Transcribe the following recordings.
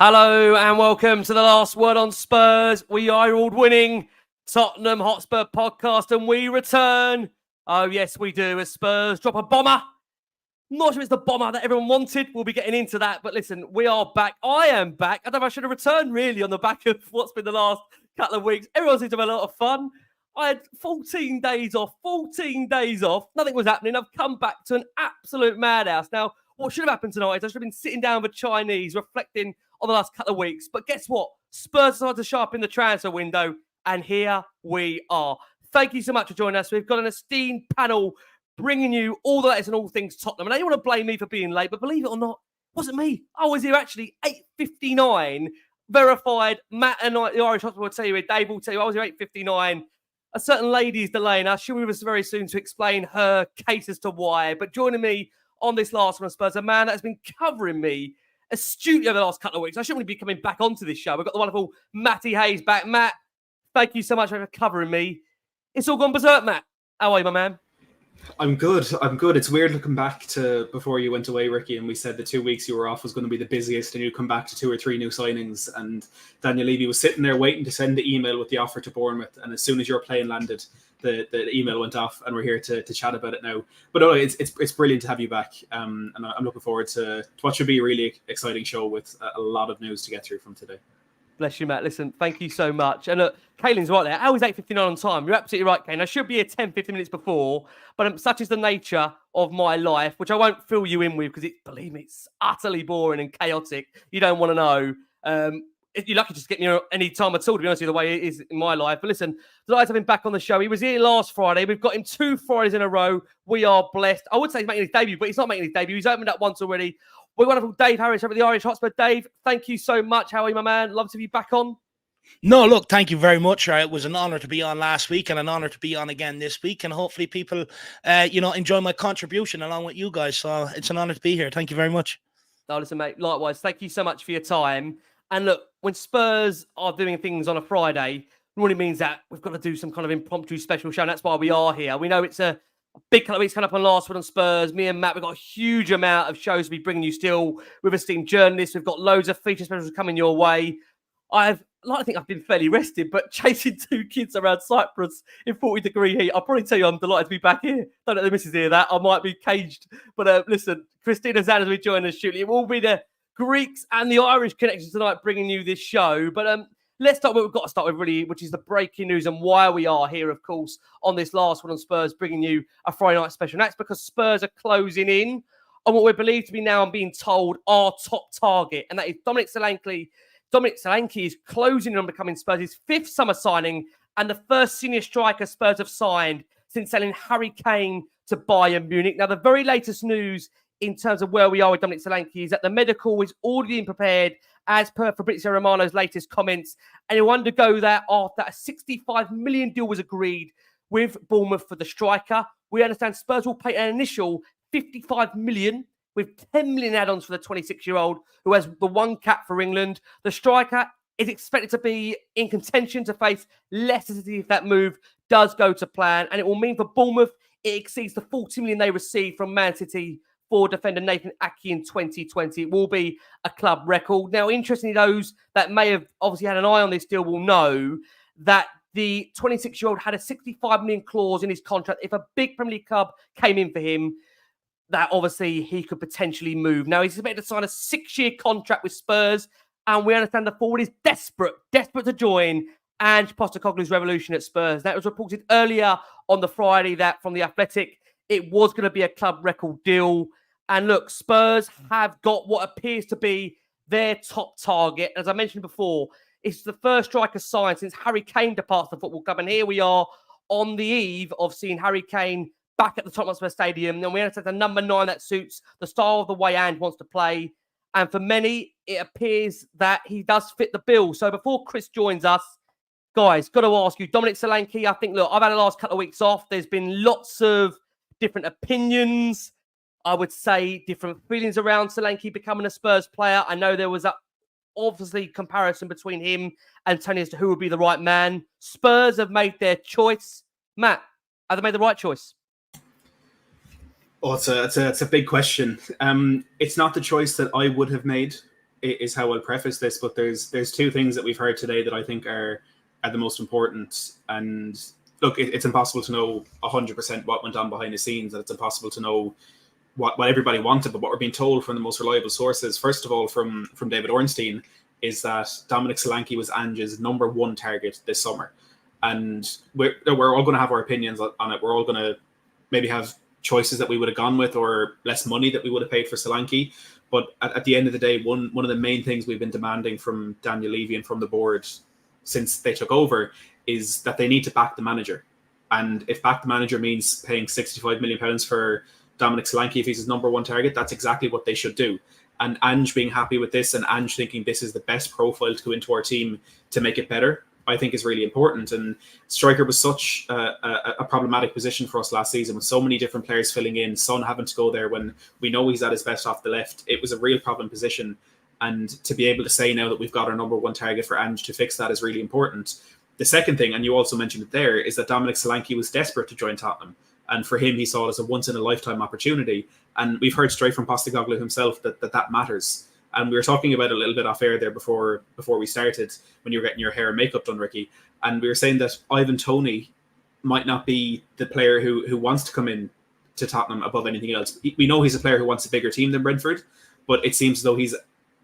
Hello and welcome to the Last Word on Spurs. We are your award-winning Tottenham Hotspur podcast and we return. Oh, yes, we do. As Spurs drop a bomber. Not sure it's the bomber that everyone wanted. We'll be getting into that. But listen, we are back. I am back. I don't know if I should have returned really on the back of what's been the last couple of weeks. Everyone seems to have a lot of fun. I had 14 days off. Nothing was happening. I've come back to an absolute madhouse. Now, what should have happened tonight is I should have been sitting down with Chinese, reflecting on the last couple of weeks. But guess what? Spurs decided to sharpen the transfer window, and here we are. Thank you so much for joining us. We've got an esteemed panel bringing you all the latest and all things Tottenham. And I don't want to blame me for being late, but believe it or not, it wasn't me. I was here actually 8:59, verified. Matt and I, the Irish Hotspur will tell you, Dave will tell you, I was here 8:59. A certain lady is delaying us. She'll be with us very soon to explain her case as to why. But joining me on this last one of Spurs, a man that has been covering me astutely over the last couple of weeks. I shouldn't really be coming back onto this show. We've got the wonderful Matty Hayes back. Matt, thank you so much for covering me. It's all gone berserk, Matt. How are you, my man? I'm good. It's weird looking back to before you went away, Ricky, and we said the 2 weeks you were off was going to be the busiest and you'd come back to 2 or 3 new signings. And Daniel Levy was sitting there waiting to send the email with the offer to Bournemouth. And as soon as your plane landed, the email went off and we're here to chat about it now. But no, it's brilliant to have you back. And I'm looking forward to what should be a really exciting show with a lot of news to get through from today. Bless you, Matt. Listen, thank you so much. And look, Kaylin's right there. I was 8:59 on time. You're absolutely right, Kaylin. I should be here 10, 15 minutes before, but such is the nature of my life, which I won't fill you in with because, believe me, it's utterly boring and chaotic. You don't want to know. You're lucky just to get me any time at all, to be honest with you, the way it is in my life. But listen, delighted to have him back on the show. He was here last Friday. We've got him 2 Fridays in a row. We are blessed. I would say he's making his debut, but he's not making his debut. He's opened up once already. We're wonderful Dave Harris over at the Irish Hotspur. Dave, thank you so much. How are you, my man? Love to have you back on. No, look, thank you very much. It was an honour to be on last week and an honour to be on again this week. And hopefully people, enjoy my contribution along with you guys. So it's an honour to be here. Thank you very much. No, listen, mate, likewise. Thank you so much for your time. And look, when Spurs are doing things on a Friday, it really means that we've got to do some kind of impromptu special show. And that's why we are here. We know it's a big couple of weeks coming up on Last Word on Spurs. Me and Matt, we've got a huge amount of shows to be bringing you still with esteemed journalists. We've got loads of feature specials coming your way. I think I've been fairly rested, but chasing 2 kids around Cyprus in 40-degree heat, I'll probably tell you I'm delighted to be back here. Don't let the missus hear that. I might be caged. But listen, Christina, Zandes will join us shortly. It will be the Greeks and the Irish connection tonight bringing you this show. But let's start with what we've got to start with, really, which is the breaking news and why we are here, of course, on this Last One on Spurs, bringing you a Friday night special. And that's because Spurs are closing in on what we're believed to be now and being told our top target, and that is Dominic Solanke. Dominic Solanke is closing in on becoming Spurs' 5th summer signing and the first senior striker Spurs have signed since selling Harry Kane to Bayern Munich. Now, the very latest news in terms of where we are with Dominic Solanke is that the medical is already being prepared as per Fabrizio Romano's latest comments, and he'll undergo that after a £65 million deal was agreed with Bournemouth for the striker. We understand Spurs will pay an initial £55 million with £10 million add-ons for the 26-year-old who has the 1 cap for England. The striker is expected to be in contention to face Leicester City if that move does go to plan, and it will mean for Bournemouth it exceeds the £40 million they received from Man City for defender Nathan Ake in 2020. It will be a club record. Now, interestingly, those that may have obviously had an eye on this deal will know that the 26-year-old had a £65 million clause in his contract. If a big Premier League club came in for him, that obviously he could potentially move. Now, he's expected to sign a 6-year contract with Spurs, and we understand the forward is desperate to join Ange Postecoglou's revolution at Spurs. That was reported earlier on the Friday that from The Athletic, it was going to be a club record deal. And look, Spurs have got what appears to be their top target. As I mentioned before, it's the first striker signed since Harry Kane departs the football club. And here we are on the eve of seeing Harry Kane back at the Tottenham Hotspur Stadium. And we understand the number 9 that suits the style of the way Ange wants to play. And for many, it appears that he does fit the bill. So before Chris joins us, guys, got to ask you, Dominic Solanke, I think, look, I've had the last couple of weeks off. There's been lots of different opinions. I would say different feelings around Solanke becoming a Spurs player. I know there was a obviously comparison between him and Tony as to who would be the right man. Spurs have made their choice. Matt, have they made the right choice? Oh, it's a big question. It's not the choice that I would have made is how I'll preface this, but there's two things that we've heard today that I think are the most important. And look, it's impossible to know 100% what went on behind the scenes, and it's impossible to know what everybody wanted, but what we're being told from the most reliable sources, first of all from David Ornstein, is that Dominic Solanke was Ange's #1 target this summer. And we're all going to have our opinions on it. We're all going to maybe have choices that we would have gone with, or less money that we would have paid for Solanke. But at the end of the day, one of the main things we've been demanding from Daniel Levy and from the board since they took over is that they need to back the manager. And if back the manager means paying £65 million for Dominic Solanke if he's his #1 target, that's exactly what they should do. And Ange being happy with this, and Ange thinking this is the best profile to go into our team to make it better, I think is really important. And striker was such a problematic position for us last season, with so many different players filling in, Son having to go there when we know he's at his best off the left. It was a real problem position. And to be able to say now that we've got our #1 target for Ange to fix that is really important. The second thing, and you also mentioned it there, is that Dominic Solanke was desperate to join Tottenham. And for him, he saw it as a once-in-a-lifetime opportunity. And we've heard straight from Postecoglou himself that matters. And we were talking about it a little bit off air there before we started, when you were getting your hair and makeup done, Ricky. And we were saying that Ivan Toney might not be the player who wants to come in to Tottenham above anything else. We know he's a player who wants a bigger team than Brentford, but it seems as though he's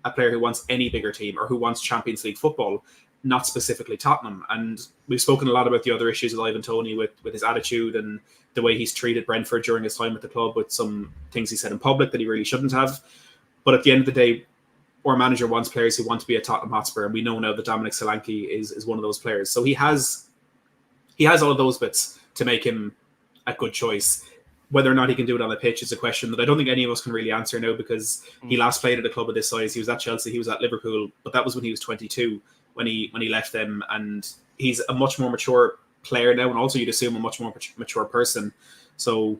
a player who wants any bigger team, or who wants Champions League football, not specifically Tottenham. And we've spoken a lot about the other issues with Ivan Toney, with his attitude and the way he's treated Brentford during his time at the club, with some things he said in public that he really shouldn't have. But at the end of the day, our manager wants players who want to be at Tottenham Hotspur, and we know now that Dominic Solanke is one of those players. So he has all of those bits to make him a good choice. Whether or not he can do it on the pitch is a question that I don't think any of us can really answer now, because he last played at a club of this size. He was at Chelsea, he was at Liverpool, but that was when he was 22 when he left them, and he's a much more mature player now, and also you'd assume a much more mature person. So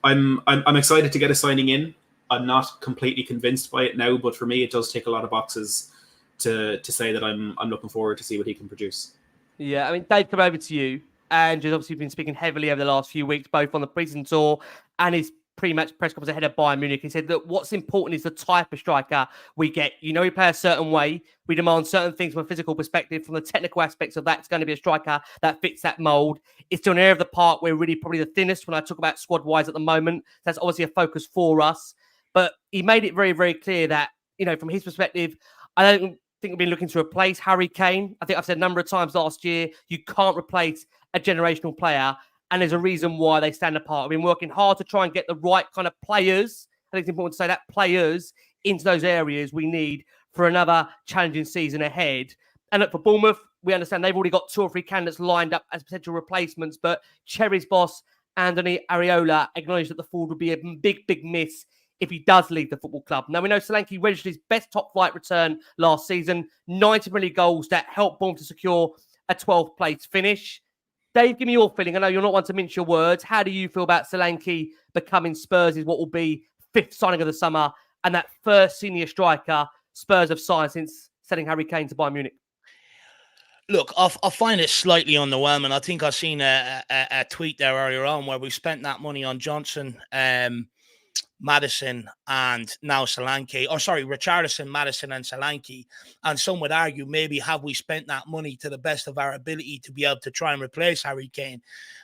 I'm excited to get a signing in. I'm not completely convinced by it now, but for me, it does tick a lot of boxes to say that I'm looking forward to see what he can produce. Yeah, I mean, Dave, come over to you. And has obviously been speaking heavily over the last few weeks, both on the pre-season tour and his pre-match press conference ahead of Bayern Munich. He said that what's important is the type of striker we get. You know, we play a certain way. We demand certain things from a physical perspective. From the technical aspects of that, it's going to be a striker that fits that mould. It's still an area of the park we're really probably the thinnest when I talk about squad-wise at the moment. That's obviously a focus for us. But he made it very, very clear that, you know, from his perspective, I don't think we've been looking to replace Harry Kane. I think I've said a number of times last year, you can't replace a generational player, and there's a reason why they stand apart. I've been working hard to try and get the right kind of players. I think it's important to say that, players into those areas we need for another challenging season ahead. And look, for Bournemouth, we understand they've already got 2 or 3 candidates lined up as potential replacements, but Cherry's boss, Andoni Areola, acknowledged that the forward would be a big, big miss if he does leave the football club. Now, we know Solanke registered his best top-flight return last season, 90 million goals that helped Bournemouth to secure a 12th place finish. Dave, give me your feeling. I know you're not one to mince your words. How do you feel about Solanke becoming Spurs' what will be 5th signing of the summer, and that first senior striker Spurs have signed since sending Harry Kane to Bayern Munich? Look, I find it slightly underwhelming. I think I've seen a tweet there earlier on where we spent that money on Johnson, Maddison, and now Solanke, or sorry, Richarlison, Maddison and Solanke. And some would argue, maybe have we spent that money to the best of our ability to be able to try and replace Harry Kane?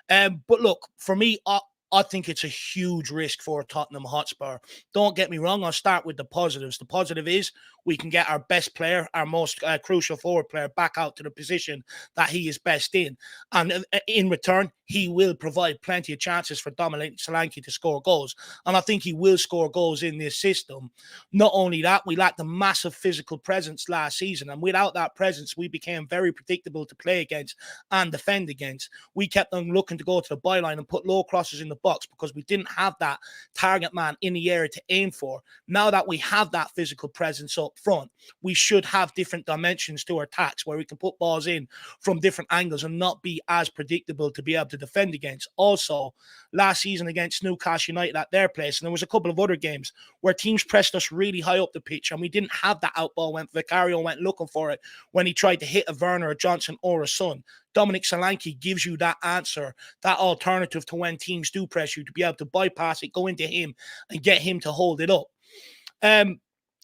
But look, for me, I think it's a huge risk for Tottenham Hotspur. Don't get me wrong, I'll start with the positives. The positive is we can get our best player, our most crucial forward player, back out to the position that he is best in. And in return, he will provide plenty of chances for Dominic Solanke to score goals. And I think he will score goals in this system. Not only that, we lacked a massive physical presence last season. And without that presence, we became very predictable to play against and defend against. We kept on looking to go to the byline and put low crosses in the box because we didn't have that target man in the area to aim for. Now that we have that physical presence up front, we should have different dimensions to our attacks where we can put balls in from different angles and not be as predictable to be able to defend against. Also, last season against Newcastle United at their place, and there was a couple of other games where teams pressed us really high up the pitch and we didn't have that out ball when Vicario went looking for it when he tried to hit a Werner, a Johnson or a Son. Dominic Solanke gives you that answer, that alternative to when teams do press you, to be able to bypass it, go into him and get him to hold it up. And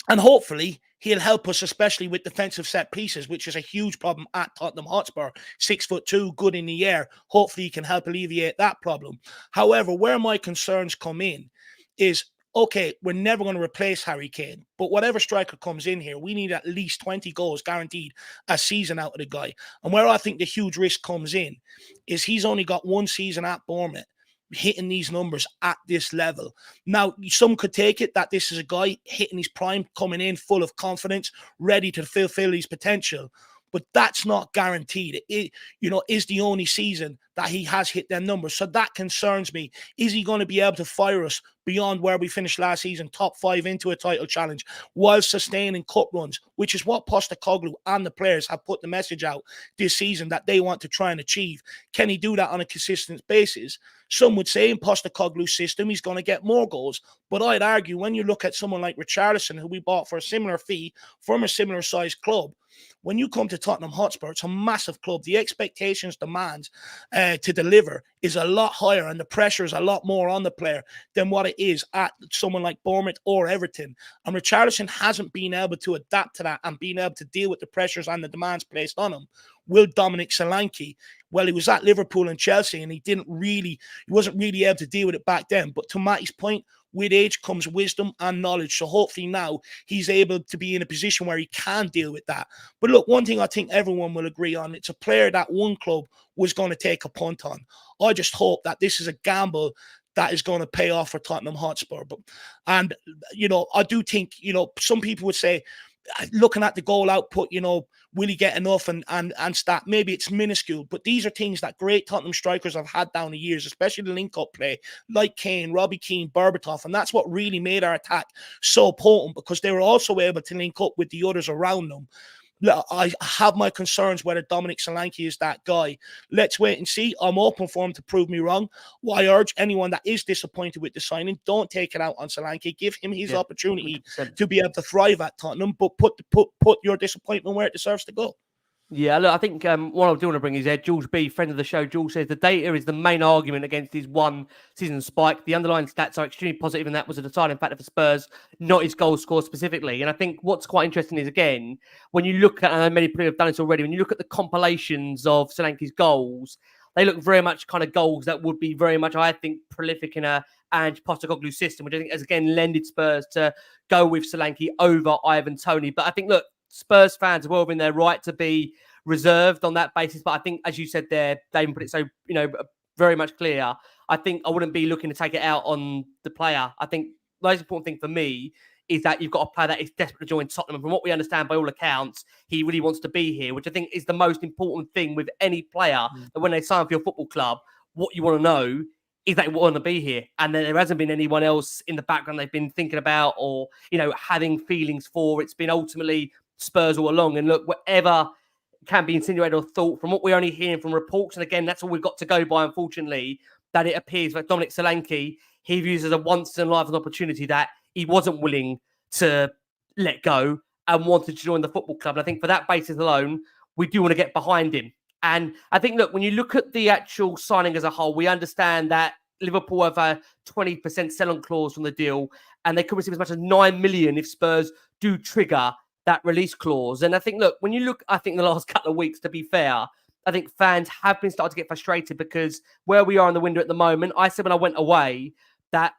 hopefully he'll help us, especially with defensive set pieces, which is a huge problem at Tottenham Hotspur. 6'2", good in the air. Hopefully he can help alleviate that problem. However, where my concerns come in is, okay, we're never going to replace Harry Kane, but whatever striker comes in here, we need at least 20 goals guaranteed a season out of the guy. And where I think the huge risk comes in is he's only got one season at Bournemouth hitting these numbers at this level. Now, some could take it that this is a guy hitting his prime, coming in full of confidence, ready to fulfill his potential. But that's not guaranteed. It, is the only season that he has hit them numbers. So that concerns me. Is he going to be able to fire us beyond where we finished last season, top 5 into a title challenge, while sustaining cup runs, which is what Postecoglou and the players have put the message out this season that they want to try and achieve? Can he do that on a consistent basis? Some would say in Postecoglou's system, he's going to get more goals. But I'd argue when you look at someone like Richarlison, who we bought for a similar fee from a similar sized club, when you come to Tottenham Hotspur, it's a massive club. The expectations, demands to deliver is a lot higher, and the pressure is a lot more on the player than what it is at someone like Bournemouth or Everton. And Richarlison hasn't been able to adapt to that and been able to deal with the pressures and the demands placed on him. Will Dominic Solanke? Well, he was at Liverpool and Chelsea, and he wasn't really able to deal with it back then. But to Matty's point, with age comes wisdom and knowledge. So hopefully now he's able to be in a position where he can deal with that. But look, one thing I think everyone will agree on, it's a player that one club was going to take a punt on. I just hope that this is a gamble that is going to pay off for Tottenham Hotspur. And I do think, some people would say, looking at the goal output, will he get enough and stat? Maybe it's minuscule, but these are things that great Tottenham strikers have had down the years, especially the link-up play, like Kane, Robbie Keane, Berbatov, and that's what really made our attack so potent, because they were also able to link up with the others around them. I have my concerns whether Dominic Solanke is that guy. Let's wait and see. I'm open for him to prove me wrong. Well, I urge anyone that is disappointed with the signing, don't take it out on Solanke. Give him his opportunity 100%. To be able to thrive at Tottenham, but put your disappointment where it deserves to go. Yeah, look, I think what I do want to bring is Jules B, friend of the show. Jules says the data is the main argument against his one season spike. The underlying stats are extremely positive, and that was a deciding factor for Spurs, not his goal score specifically. And I think what's quite interesting is, again, when you look at, and many people have done this already, when you look at the compilations of Solanke's goals, they look very much kind of goals that would be very much, I think, prolific in a Ange Postecoglou system, which I think has, again, lended Spurs to go with Solanke over Ivan Toney. But I think, look, Spurs fans are well within their right to be reserved on that basis. But I think, as you said there, David put it so, very much clear. I think I wouldn't be looking to take it out on the player. I think the most important thing for me is that you've got a player that is desperate to join Tottenham. And from what we understand, by all accounts, he really wants to be here, which I think is the most important thing with any player, that when they sign for your football club, what you want to know is that they want to be here. And then there hasn't been anyone else in the background they've been thinking about or, having feelings for. It's been ultimately Spurs all along. And look, whatever can be insinuated or thought, from what we're only hearing from reports, and again, that's all we've got to go by, unfortunately, that it appears that Dominic Solanke, he views as a once-in-a-lifetime opportunity that he wasn't willing to let go and wanted to join the football club. And I think for that basis alone, we do want to get behind him. And I think, look, when you look at the actual signing as a whole, we understand that Liverpool have a 20% sell-on clause from the deal, and they could receive as much as 9 million if Spurs do trigger that release clause. And I think, look, when you look, I think the last couple of weeks, to be fair, I think fans have been starting to get frustrated because where we are in the window at the moment, I said when I went away that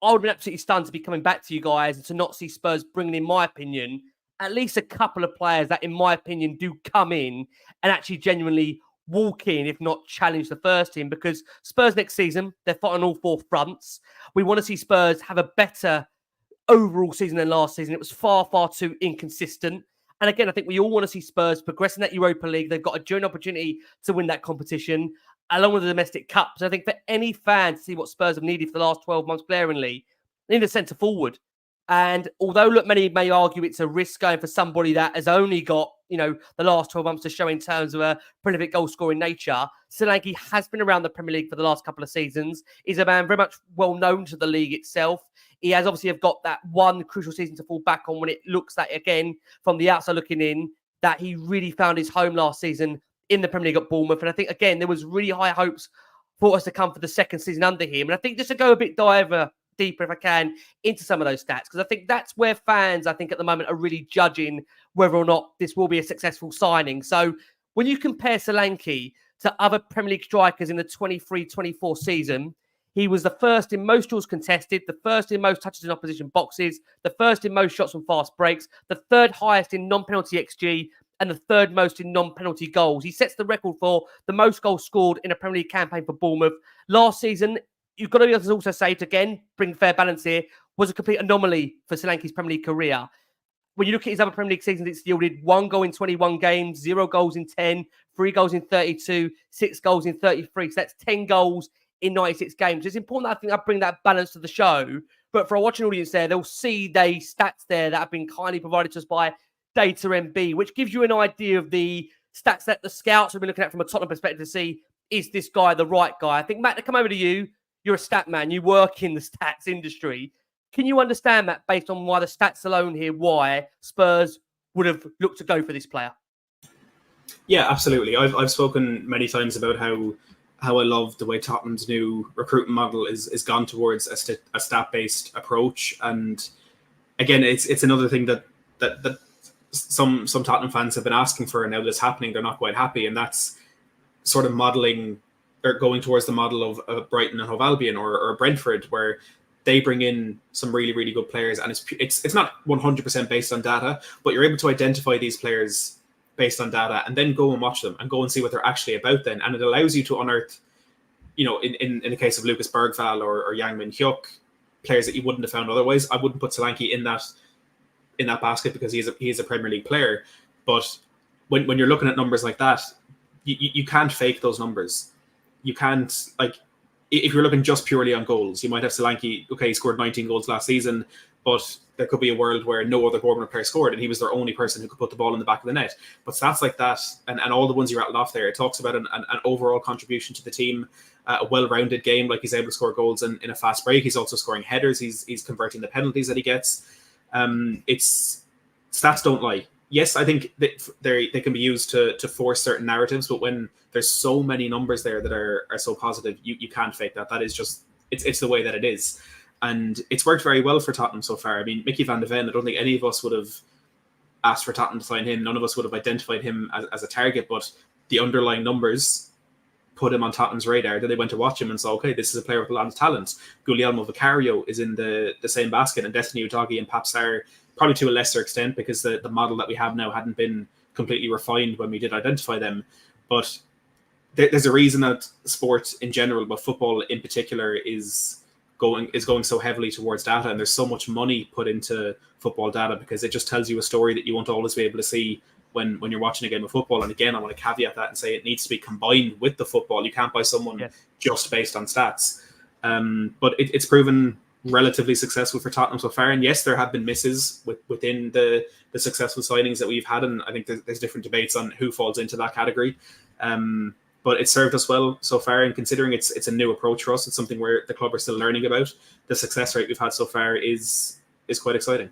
I would have been absolutely stunned to be coming back to you guys and to not see Spurs bringing, in my opinion, at least a couple of players that, in my opinion, do come in and actually genuinely walk in, if not challenge the first team, because Spurs next season, they're fighting all 4 fronts. We want to see Spurs have a better overall season than last season. It was far, far too inconsistent. And again, I think we all want to see Spurs progress in that Europa League. They've got a genuine opportunity to win that competition, along with the domestic cups. I think for any fan to see what Spurs have needed for the last 12 months glaringly, they need a centre forward. And although, look, many may argue it's a risk going for somebody that has only got, the last 12 months to show in terms of a prolific goal-scoring nature, Solanke has been around the Premier League for the last couple of seasons. He's a man very much well-known to the league itself. He has obviously got that one crucial season to fall back on when it looks like, again, from the outside looking in, that he really found his home last season in the Premier League at Bournemouth. And I think, again, there was really high hopes for us to come for the second season under him. And I think just to go a bit deeper, if I can, into some of those stats, because I think that's where fans, I think, at the moment are really judging whether or not this will be a successful signing. So when you compare Solanke to other Premier League strikers in the 23-24 season, he was the first in most duels contested, the first in most touches in opposition boxes, the first in most shots from fast breaks, the third highest in non-penalty XG, and the third most in non-penalty goals. He sets the record for the most goals scored in a Premier League campaign for Bournemouth. Last season, you've got to be able to also say it again, bring fair balance here, was a complete anomaly for Solanke's Premier League career. When you look at his other Premier League seasons, it's yielded 1 goal in 21 games, 0 goals in 10, 3 goals in 32, 6 goals in 33. So that's 10 goals in 96 games. It's important that I think I bring that balance to the show. But for a watching audience there, they'll see the stats there that have been kindly provided to us by Data MB, which gives you an idea of the stats that the scouts have been looking at from a Tottenham perspective to see, is this guy the right guy? I think, Matt, to come over to you, you're a stat man. You work in the stats industry. Can you understand that based on why the stats alone here, why Spurs would have looked to go for this player? Yeah, absolutely. I've spoken many times about how I love the way Tottenham's new recruitment model is gone towards a stat-based approach. And again, it's another thing that some Tottenham fans have been asking for, and now that's happening, they're not quite happy. And that's sort of modelling, or going towards the model of Brighton and Hove Albion or Brentford, where they bring in some really, really good players. And it's not 100% based on data, but you're able to identify these players based on data and then go and watch them and go and see what they're actually about then. And it allows you to unearth, in the case of Lucas Bergvall or Yang Min-hyuk, players that you wouldn't have found otherwise. I wouldn't put Solanke in that basket because he is a Premier League player. But when you're looking at numbers like that, you can't fake those numbers. You can't, like, if you're looking just purely on goals, you might have Solanke, okay, he scored 19 goals last season, but there could be a world where no other Bournemouth player scored and he was their only person who could put the ball in the back of the net. But stats like that, and all the ones you rattled off there, it talks about an overall contribution to the team, a well-rounded game, like he's able to score goals in a fast break. He's also scoring headers. He's converting the penalties that he gets. Stats don't lie. Yes, I think they can be used to force certain narratives, but when there's so many numbers there that are so positive, you can't fake that. That is just, it's the way that it is. And it's worked very well for Tottenham so far. I mean, Mickey van de Ven, I don't think any of us would have asked for Tottenham to sign him. None of us would have identified him as a target, but the underlying numbers put him on Tottenham's radar. Then they went to watch him and saw, okay, this is a player with a lot of talent. 𝐵uglielmo Vicario is in the same basket, and Destiny Udogie and Pap Sarr, probably to a lesser extent because the model that we have now hadn't been completely refined when we did identify them. But there's a reason that sport in general, but football in particular, is going so heavily towards data, and there's so much money put into football data because it just tells you a story that you won't always be able to see when you're watching a game of football. And again, I want to caveat that and say it needs to be combined with the football. You can't buy someone just based on stats. But it's proven relatively successful for Tottenham so far. And yes, there have been misses within the successful signings that we've had, and I think there's different debates on who falls into that category. But it served us well so far, and considering it's a new approach for us, it's something where the club are still learning about. The success rate we've had so far is quite exciting.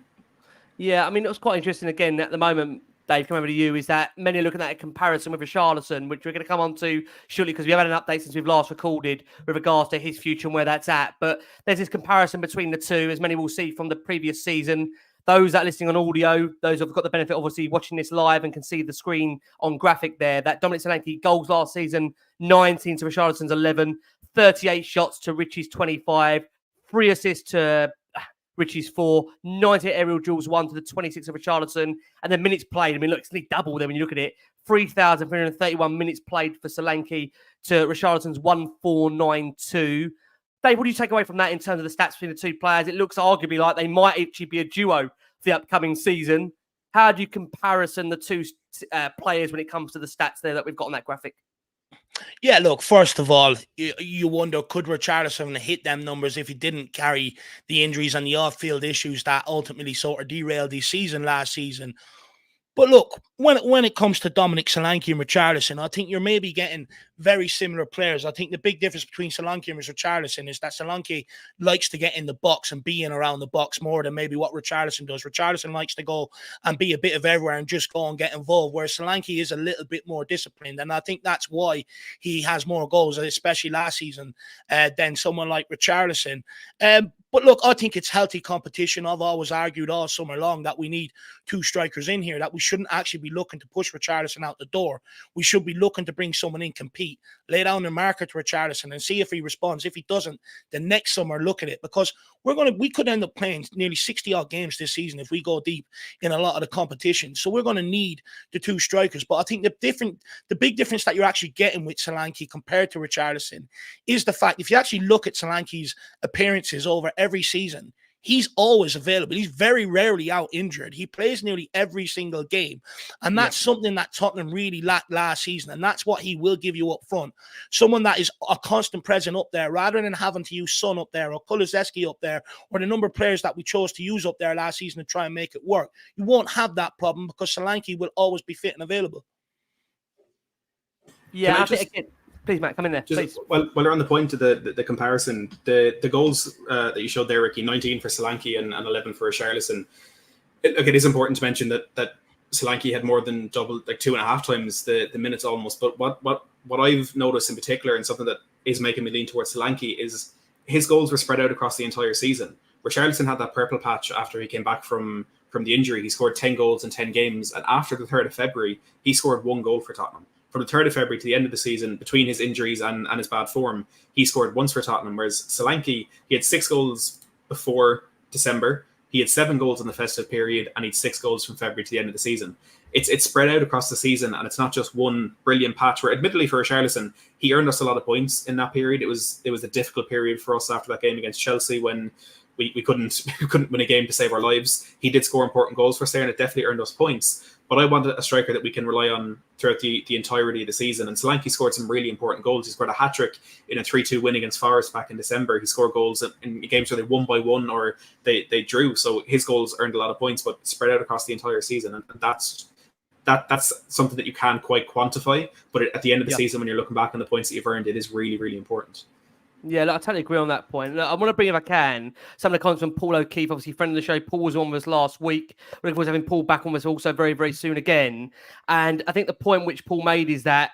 Yeah, I mean, it was quite interesting again at the moment. Dave, come over to you, is that many are looking at a comparison with Richarlison, which we're going to come on to shortly because we have had an update since we've last recorded with regards to his future and where that's at. But there's this comparison between the two, as many will see from the previous season. Those that are listening on audio, those who've got the benefit, obviously, watching this live and can see the screen on graphic there, that Dominic Solanke goals last season, 19 to Richarlison's 11, 38 shots to Richie's 25, 3 assists to Richie's 4, 98 aerial duels, 1 to the 26 of Richarlison, and then minutes played. I mean, look, it's nearly double there when you look at it. 3,331 minutes played for Solanke to Richarlison's 1,492. Dave, what do you take away from that in terms of the stats between the two players? It looks arguably like they might actually be a duo for the upcoming season. How do you comparison the two players when it comes to the stats there that we've got on that graphic? Yeah, look, first of all, you wonder, could Richarlison hit them numbers if he didn't carry the injuries and the off-field issues that ultimately sort of derailed his season last season? But look, when it comes to Dominic Solanke and Richarlison, I think you're maybe getting very similar players. I think the big difference between Solanke and Richarlison is that Solanke likes to get in the box and be in around the box more than maybe what Richarlison does. Richarlison likes to go and be a bit of everywhere and just go and get involved, whereas Solanke is a little bit more disciplined. And I think that's why he has more goals, especially last season, than someone like Richarlison. But look, I think it's healthy competition. I've always argued all summer long that we need 2 strikers in here, that we shouldn't actually be looking to push Richarlison out the door. We should be looking to bring someone in, compete, lay down the marker to Richarlison and see if he responds. If he doesn't, then next summer look at it, because we could end up playing nearly 60-odd games this season if we go deep in a lot of the competition. So we're going to need the 2 strikers. But I think the big difference that you're actually getting with Solanke compared to Richarlison is the fact, if you actually look at Solanke's appearances over every season, he's always available. He's very rarely out injured. He plays nearly every single game. And that's something that Tottenham really lacked last season. And that's what he will give you up front. Someone that is a constant presence up there, rather than having to use Son up there or 𝐀𝐻𝐧𝐭𝐀𝐬 up there, or the number of players that we chose to use up there last season to try and make it work. You won't have that problem because Solanke will always be fit and available. Yeah, I think again, please, Matt, come in there. Please. While we're on the point of the comparison, the goals that you showed there, Ricky, 19 for Solanke and 11 for Richarlison. It is important to mention that Solanke had more than double, like 2.5 times the minutes almost. But what I've noticed in particular, and something that is making me lean towards Solanke, is his goals were spread out across the entire season. Richarlison had that purple patch after he came back from the injury. He scored 10 goals in 10 games, and after the 3rd of February, he scored 1 goal for Tottenham. From the 3rd of February to the end of the season, between his injuries and his bad form, he scored once for Tottenham, whereas Solanke, he had 6 goals before December, he had 7 goals in the festive period, and he had 6 goals from February to the end of the season. It's spread out across the season, and it's not just one brilliant patch, where admittedly for Richarlison, he earned us a lot of points in that period. It was a difficult period for us after that game against Chelsea when we couldn't win a game to save our lives. He did score important goals for us there, and it definitely earned us points. But I wanted a striker that we can rely on throughout the entirety of the season. And Solanke scored some really important goals. He scored a hat-trick in a 3-2 win against Forest back in December. He scored goals in games where they won by 1 or they drew. So his goals earned a lot of points, but spread out across the entire season. And that's something that you can't quite quantify. But at the end of the season, when you're looking back on the points that you've earned, it is really, really important. Yeah, look, I totally agree on that point. Look, I want to bring, if I can, some of the comments from Paul O'Keefe, obviously friend of the show. Paul was on with us last week. We're looking forward to having Paul back on with us also very, very soon again. And I think the point which Paul made is that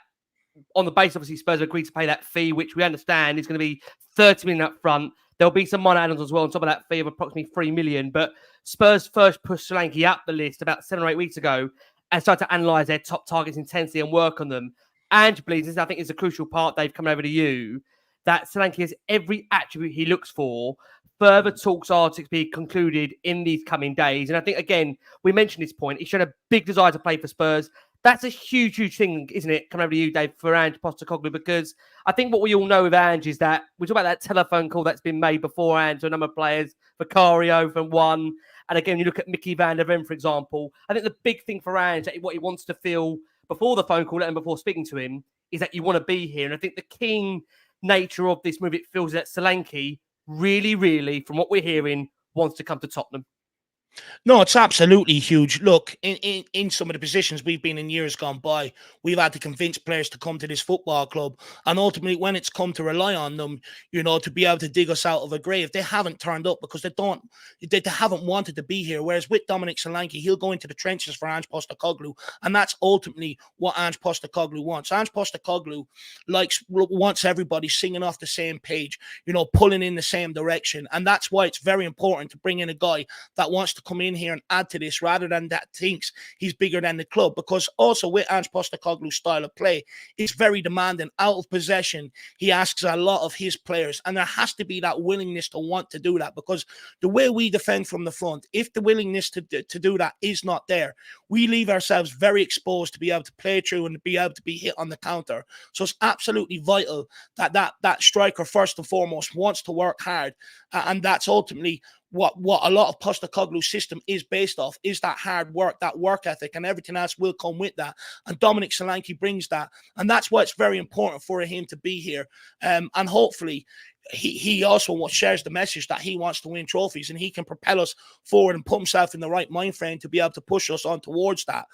on the basis, obviously, Spurs have agreed to pay that fee, which we understand is going to be 30 million up front. There'll be some minor add-ons as well on top of that fee of approximately 3 million. But Spurs first pushed Solanke up the list about 7 or 8 weeks ago and started to analyse their top targets intensely and work on them. And please, this I think is a crucial part, Dave, coming over to you, that Solanke has every attribute he looks for. Further talks are to be concluded in these coming days. And I think, again, we mentioned this point. He's shown a big desire to play for Spurs. That's a huge, huge thing, isn't it? Coming over to you, Dave, for Ange Postecoglou, because I think what we all know with Ange is that we talk about that telephone call that's been made beforehand to a number of players, Vicario from one. And again, you look at Mickey van der Ven, for example. I think the big thing for Ange, what he wants to feel before the phone call and before speaking to him, is that you want to be here. And I think the keen nature of this move, it feels that Solanke really, really, from what we're hearing, wants to come to Tottenham. No, it's absolutely huge. Look, in some of the positions we've been in years gone by, we've had to convince players to come to this football club. And ultimately, when it's come to rely on them, you know, to be able to dig us out of a grave, they haven't turned up because they haven't wanted to be here. Whereas with Dominic Solanke, he'll go into the trenches for Ange Postecoglou. And that's ultimately what Ange Postecoglou wants. Ange Postecoglou wants everybody singing off the same page, you know, pulling in the same direction. And that's why it's very important to bring in a guy that wants to come in here and add to this rather than that thinks he's bigger than the club. Because also with Ange Postecoglou's style of play, it's very demanding. Out of possession, he asks a lot of his players, and there has to be that willingness to want to do that, because the way we defend from the front, if the willingness to do that is not there, we leave ourselves very exposed to be able to play through and be able to be hit on the counter. So it's absolutely vital that striker first and foremost wants to work hard, and that's ultimately what a lot of Postecoglou's system is based off, is that hard work, that work ethic, and everything else will come with that. And Dominic Solanke brings that. And that's why it's very important for him to be here. And hopefully he also shares the message that he wants to win trophies, and he can propel us forward and put himself in the right mind frame to be able to push us on towards that.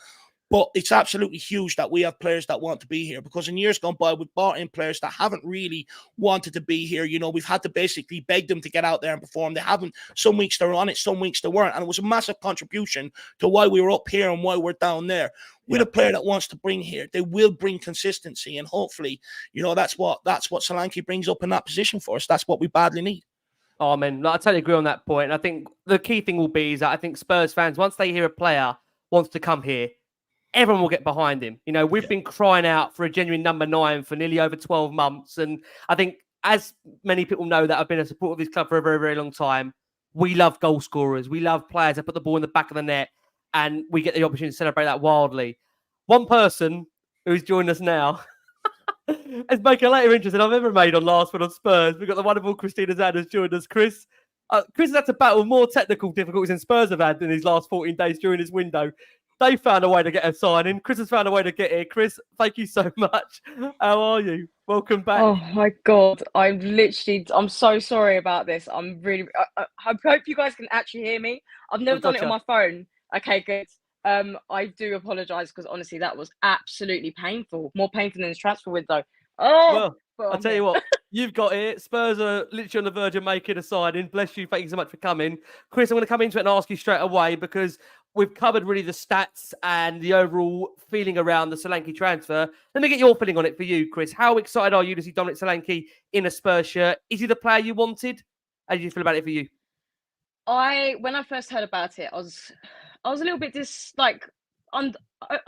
But it's absolutely huge that we have players that want to be here, because in years gone by, we've brought in players that haven't really wanted to be here. You know, we've had to basically beg them to get out there and perform. They haven't. Some weeks they're on it, some weeks they weren't. And it was a massive contribution to why we were up here and why we're down there. With a player that wants to bring here, they will bring consistency. And hopefully, you know, that's what Solanke brings up in that position for us. That's what we badly need. Oh, man, I totally agree on that point. And I think the key thing will be is that I think Spurs fans, once they hear a player wants to come here, everyone will get behind him. You know, we've been crying out for a genuine number 9 for nearly over 12 months. And I think, as many people know that I've been a supporter of this club for a very, very long time, we love goal scorers. We love players that put the ball in the back of the net, and we get the opportunity to celebrate that wildly. One person who's joined us now has made a later interest than I've ever made on Last Word On Spurs. We've got the wonderful Christina Zandes joined us. Chris has had to battle more technical difficulties than Spurs have had in these last 14 days during this window. They found a way to get a sign in. Chris has found a way to get here. Chris, thank you so much. How are you? Welcome back. Oh my God, I'm so sorry about this. I'm really, I hope you guys can actually hear me. I've never done it on my phone. Okay, good. I do apologise because honestly, that was absolutely painful. More painful than this transfer window. Oh, well, I'll tell you what, you've got it. Spurs are literally on the verge of making a signing. Bless you. Thank you so much for coming. Chris, I'm going to come into it and ask you straight away because we've covered really the stats and the overall feeling around the Solanke transfer. Let me get your feeling on it for you, Chris. How excited are you to see Dominic Solanke in a Spurs shirt? Is he the player you wanted? How do you feel about it for you? When I first heard about it, I was a little bit I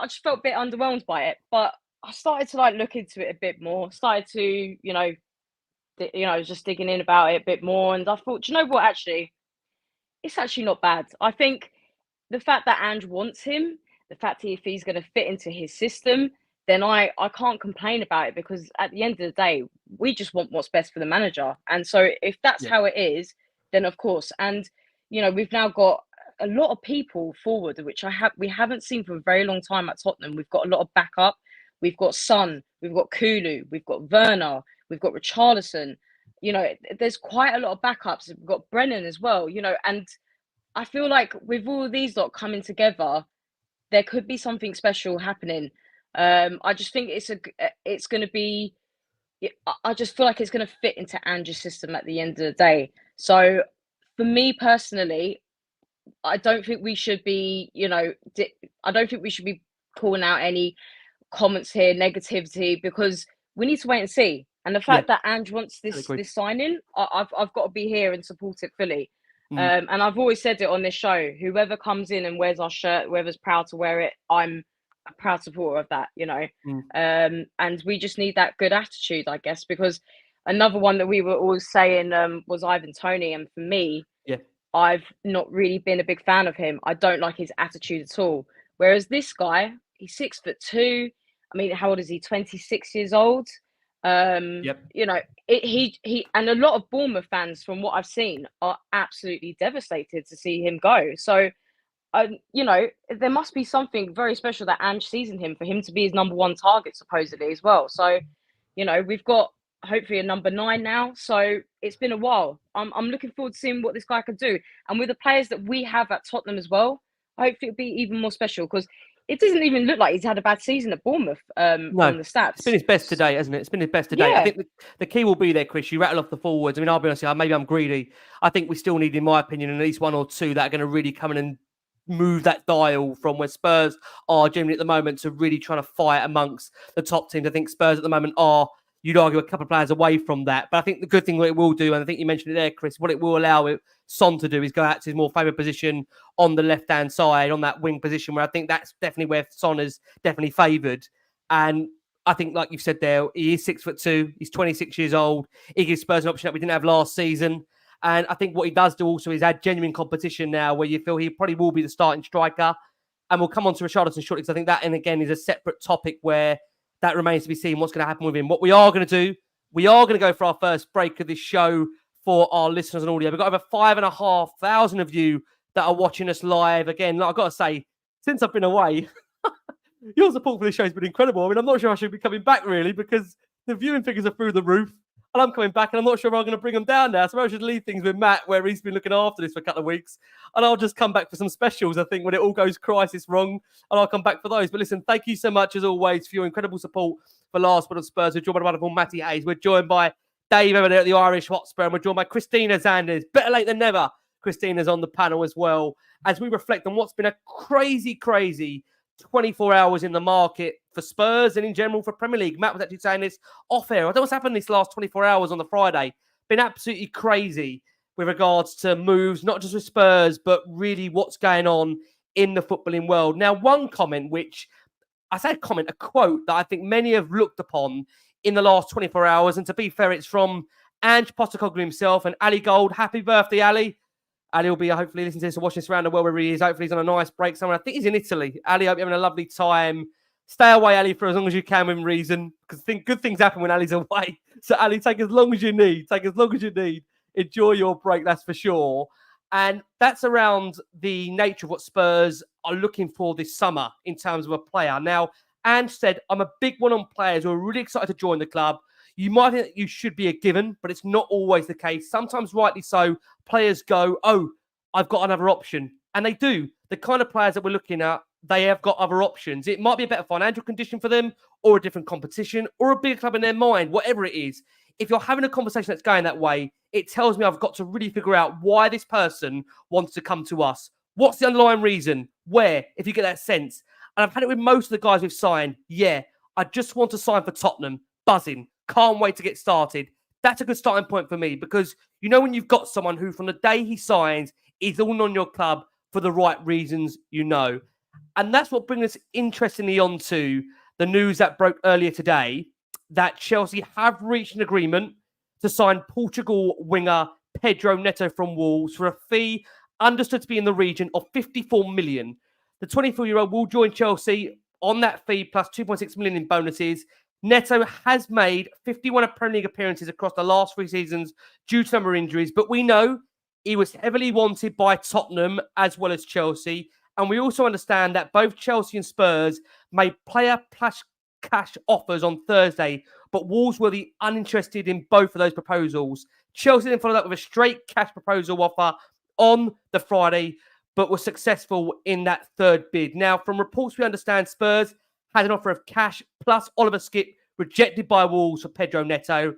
just felt a bit underwhelmed by it, but I started to look into it a bit more. Started to, just digging in about it a bit more, and I thought, do you know what? Actually, it's actually not bad. I think the fact that Ange wants him, the fact if he's going to fit into his system, then I can't complain about it because at the end of the day, we just want what's best for the manager. And so if that's how it is, then of course. And we've now got a lot of people forward, which we haven't seen for a very long time at Tottenham. We've got a lot of backup. We've got Son, we've got Kulu, we've got Werner, we've got Richarlison. There's quite a lot of backups. We've got Brennan as well. And I feel like with all of these lot coming together, there could be something special happening. I just think it's going to be. I just feel like it's going to fit into Ange's system at the end of the day. So, for me personally, I don't think we should be. I don't think we should be calling out any comments here, negativity, because we need to wait and see. And the fact that Ange wants this signing, I've got to be here and support it fully. And I've always said it on this show, whoever comes in and wears our shirt, whoever's proud to wear it, I'm a proud supporter of that, and we just need that good attitude, I guess, because another one that we were always saying was Ivan Toney. And for me, I've not really been a big fan of him. I don't like his attitude at all. Whereas this guy, he's 6'2". I mean, how old is he? 26 years old. He and a lot of Bournemouth fans, from what I've seen, are absolutely devastated to see him go. So, there must be something very special that Ange sees in him for him to be his number 1 target, supposedly, as well. So, we've got hopefully a number 9 now. So it's been a while. I'm looking forward to seeing what this guy can do. And with the players that we have at Tottenham as well, hopefully it'll be even more special because it doesn't even look like he's had a bad season at Bournemouth on the stats. It's been his best today, hasn't it? It's been his best today. I think the key will be there, Chris. You rattle off the forwards. I mean, I'll be honest, maybe I'm greedy. I think we still need, in my opinion, at least 1 or 2 that are going to really come in and move that dial from where Spurs are generally at the moment to really trying to fight amongst the top teams. I think Spurs at the moment are, you'd argue, a couple of players away from that. But I think the good thing what it will do, and I think you mentioned it there, Chris, what it will allow Son to do is go out to his more favoured position on the left-hand side, on that wing position, where I think that's definitely where Son is definitely favoured. And I think, like you've said there, he is 6'2". He's 26 years old. He gives Spurs an option that we didn't have last season. And I think what he does do also is add genuine competition now, where you feel he probably will be the starting striker. And we'll come on to Richarlison shortly, because I think that, and again, is a separate topic where that remains to be seen what's going to happen with him. What we are going to do, we are going to go for our first break of this show for our listeners and audio. We've got over 5,500 of you that are watching us live. Again, like I've got to say, since I've been away, your support for this show has been incredible. I mean, I'm not sure I should be coming back, really, because the viewing figures are through the roof. And I'm coming back, and I'm not sure if I'm going to bring them down now. So I should leave things with Matt, where he's been looking after this for a couple of weeks. And I'll just come back for some specials, I think, when it all goes crisis wrong. And I'll come back for those. But listen, thank you so much, as always, for your incredible support for Last Word On Spurs. We're joined by the wonderful Matty Hayes. We're joined by Dave over there at the Irish Hotspur. And we're joined by Christina Zandes. Better late than never. Christina's on the panel as well, as we reflect on what's been a crazy 24 hours in the market for Spurs and in general for Premier League. Matt was actually saying this off air. I don't know what's happened this last 24 hours on the Friday. Been absolutely crazy with regards to moves, not just with Spurs, but really what's going on in the footballing world. Now, one comment, which I say a quote that I think many have looked upon in the last 24 hours. And to be fair, it's from Ange Postecoglou himself and Ali Gold. Happy birthday, Ali. Ali will be hopefully listening to this and watching this around the world wherever he is. Hopefully he's on a nice break somewhere. I think he's in Italy. Ali, I hope you're having a lovely time. Stay away, Ali, for as long as you can within reason, because good things happen when Ali's away. So, Ali, take as long as you need. Take as long as you need. Enjoy your break, that's for sure. And that's around the nature of what Spurs are looking for this summer in terms of a player. Now, Ange said, I'm a big one on players who are really excited to join the club. You might think that you should be a given, but it's not always the case. Sometimes, rightly so, players go, oh, I've got another option. And they do. The kind of players that we're looking at, they have got other options. It might be a better financial condition for them, or a different competition, or a bigger club in their mind, whatever it is. If you're having a conversation that's going that way, it tells me I've got to really figure out why this person wants to come to us. What's the underlying reason? Where? If you get that sense. And I've had it with most of the guys we've signed. Yeah, I just want to sign for Tottenham. Buzzing. Can't wait to get started. That's a good starting point for me, because you know when you've got someone who from the day he signs is all on your club for the right reasons, you know. And that's what brings us interestingly on to the news that broke earlier today, that Chelsea have reached an agreement to sign Portugal winger Pedro Neto from Wolves for a fee understood to be in the region of 54 million. The 24-year-old will join Chelsea on that fee plus 2.6 million in bonuses. Neto has made 51 Premier League appearances across the last 3 seasons due to number of injuries, but we know he was heavily wanted by Tottenham as well as Chelsea. And we also understand that both Chelsea and Spurs made player plus cash offers on Thursday, but Wolves were the uninterested in both of those proposals. Chelsea then followed up with a straight cash proposal offer on the Friday, but were successful in that third bid. Now, from reports we understand, Spurs had an offer of cash plus Oliver Skip rejected by Wolves for Pedro Neto.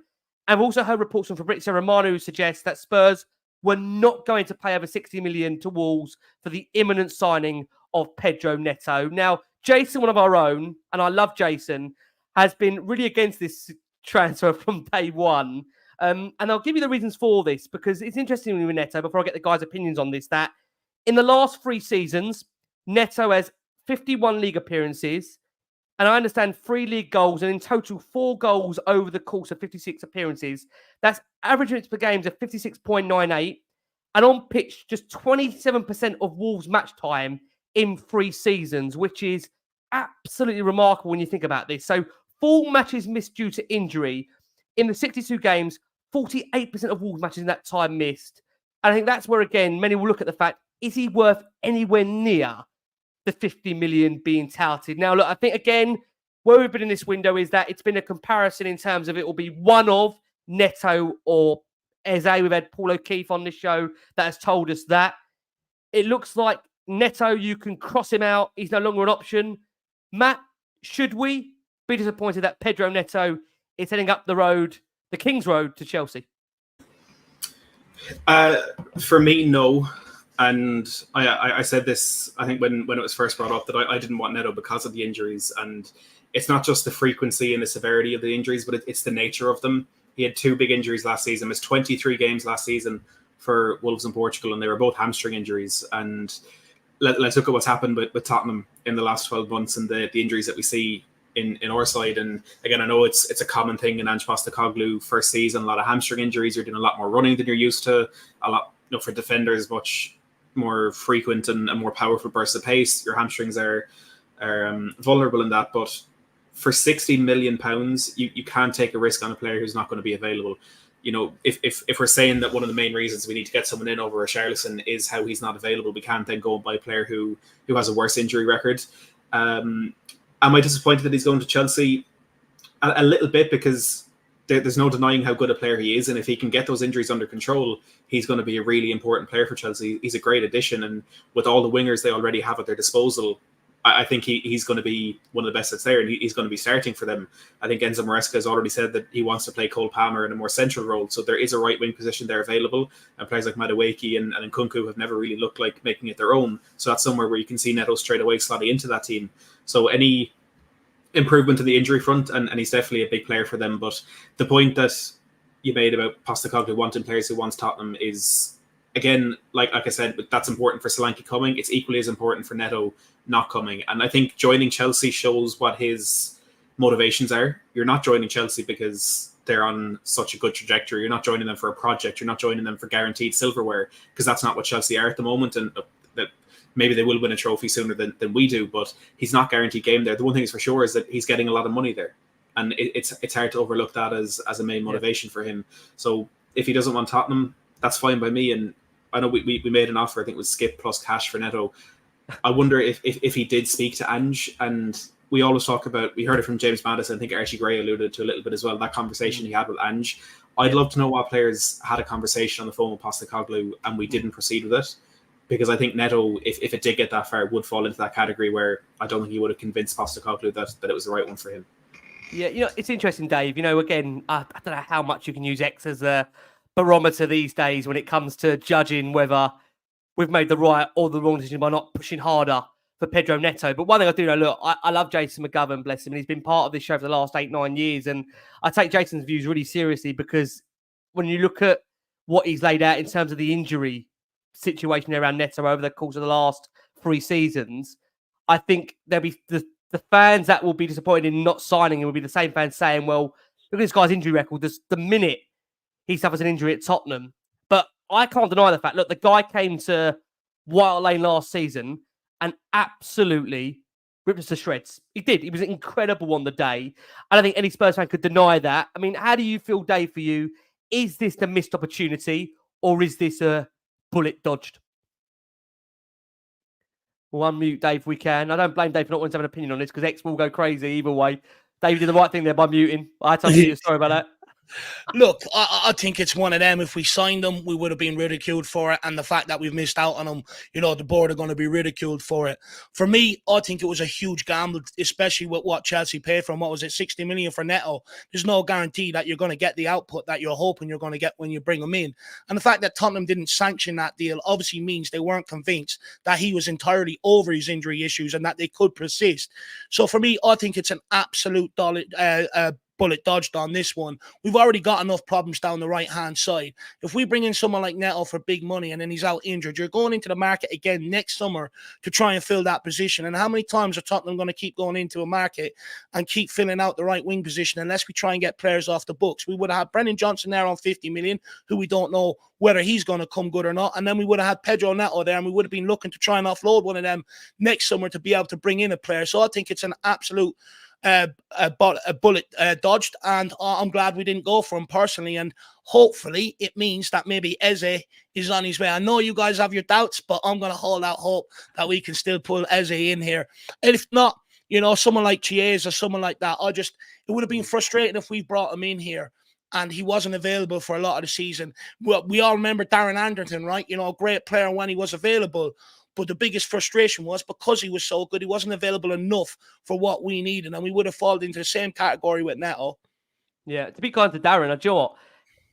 And we've also heard reports from Fabrizio Romano who suggests that Spurs were not going to pay over 60 million to Wolves for the imminent signing of Pedro Neto. Now, Jason, one of our own, and I love Jason, has been really against this transfer from day one. And I'll give you the reasons for this, because it's interesting with Neto, before I get the guys' opinions on this, that in the last 3 seasons, Neto has 51 league appearances, and I understand 3 league goals, and in total 4 goals over the course of 56 appearances. That's average minutes per game of 56.98, and on pitch, just 27% of Wolves' match time in 3 seasons, which is absolutely remarkable when you think about this. So 4 matches missed due to injury. In the 62 games, 48% of Wolves matches in that time missed. And I think that's where, again, many will look at the fact, is he worth anywhere near the 50 million being touted? Now, look, I think, again, where we've been in this window is that it's been a comparison in terms of it will be one of Neto or Eze. We've had Paul O'Keefe on this show that has told us that. It looks like Neto, you can cross him out. He's no longer an option. Matt, should we be disappointed that Pedro Neto is heading up the road, the King's Road, to Chelsea? For me, no. And I said this, I think, when it was first brought up, that I didn't want Neto because of the injuries. And it's not just the frequency and the severity of the injuries, but it's the nature of them. He had 2 big injuries last season, missed 23 games last season for Wolves and Portugal, and they were both hamstring injuries. And let's look at what's happened with Tottenham in the last 12 months and the injuries that we see in our side. And again, I know it's a common thing in Ange Postecoglou first season, a lot of hamstring injuries. You're doing a lot more running than you're used to. A lot, for defenders, much more frequent and more powerful bursts of pace. Your hamstrings are vulnerable in that. But for £60 million, you can't take a risk on a player who's not going to be available. You know, if we're saying that one of the main reasons we need to get someone in over Richarlison is how he's not available, we can't then go and buy a player who has a worse injury record. Am I disappointed that he's going to Chelsea? A little bit, because there's no denying how good a player he is, and if he can get those injuries under control, he's going to be a really important player for Chelsea. He's a great addition, and with all the wingers they already have at their disposal, I think he's going to be one of the best that's there, and he's going to be starting for them. I think Enzo Maresca has already said that he wants to play Cole Palmer in a more central role, so there is a right wing position there available, and players like Madueke and Nkunku have never really looked like making it their own. So that's somewhere where you can see Neto straight away slotting into that team. So any improvement in the injury front, and he's definitely a big player for them. But the point that you made about Postecoglou wanting players who wants Tottenham is, again, like I said, that's important for Solanke coming. It's equally as important for Neto not coming. And I think joining Chelsea shows what his motivations are. You're not joining Chelsea because they're on such a good trajectory. You're not joining them for a project. You're not joining them for guaranteed silverware, because that's not what Chelsea are at the moment. And that maybe they will win a trophy sooner than we do, but he's not guaranteed game there. The one thing is for sure is that he's getting a lot of money there. And it's hard to overlook that as a main motivation for him. So if he doesn't want Tottenham, that's fine by me. And I know we made an offer, I think it was Skip plus cash for Neto. I wonder if he did speak to Ange, and we always talk about, we heard it from James Maddison, I think 𝐼𝐸 alluded to a little bit as well, that conversation he had with Ange. I'd love to know what players had a conversation on the phone with Postecoglou and we didn't proceed with it, because I think Neto, if it did get that far, would fall into that category where I don't think he would have convinced Postecoglou that it was the right one for him. Yeah, it's interesting, Dave. Again, I don't know how much you can use X as a barometer these days when it comes to judging whether we've made the right or the wrong decision by not pushing harder for Pedro Neto. But one thing I do know, look, I love Jason McGovern, bless him, and he's been part of this show for the last 8-9 years. And I take Jason's views really seriously, because when you look at what he's laid out in terms of the injury situation around Neto over the course of the last 3 seasons, I think there'll be the fans that will be disappointed in not signing him will be the same fans saying, well, look at this guy's injury record. The minute he suffers an injury at Tottenham. But I can't deny the fact, look, the guy came to White Lane last season and absolutely ripped us to shreds. He did. He was incredible on the day. I don't think any Spurs fan could deny that. I mean, how do you feel, Dave, for you? Is this the missed opportunity, or is this a bullet dodged? We'll unmute Dave if we can. I don't blame Dave for not wanting to have an opinion on this, because X will go crazy either way. Dave did the right thing there by muting. I had to unmute you. Sorry about that. Look, I think it's one of them. If we signed them, we would have been ridiculed for it. And the fact that we've missed out on them, the board are going to be ridiculed for it. For me, I think it was a huge gamble, especially with what Chelsea paid for him. What was it, 60 million for Neto? There's no guarantee that you're going to get the output that you're hoping you're going to get when you bring him in. And the fact that Tottenham didn't sanction that deal obviously means they weren't convinced that he was entirely over his injury issues and that they could persist. So for me, I think it's an absolute bullet dodged on this one. We've already got enough problems down the right-hand side. If we bring in someone like Neto for big money and then he's out injured, you're going into the market again next summer to try and fill that position. And how many times are Tottenham going to keep going into a market and keep filling out the right wing position unless we try and get players off the books? We would have had Brennan Johnson there on 50 million, who we don't know whether he's going to come good or not. And then we would have had Pedro Neto there, and we would have been looking to try and offload one of them next summer to be able to bring in a player. So I think it's an absolute a bullet dodged, and I'm glad we didn't go for him personally. And hopefully it means that maybe Eze is on his way. I know you guys have your doubts, but I'm going to hold out hope that we can still pull Eze in here. And if not, someone like Chiesa or someone like that, it would have been frustrating if we brought him in here and he wasn't available for a lot of the season. Well, we all remember Darren Anderton, right? A great player when he was available. But the biggest frustration was because he was so good, he wasn't available enough for what we needed, and we would have fallen into the same category with Neto. Yeah, to be kind to Darren, do you know what?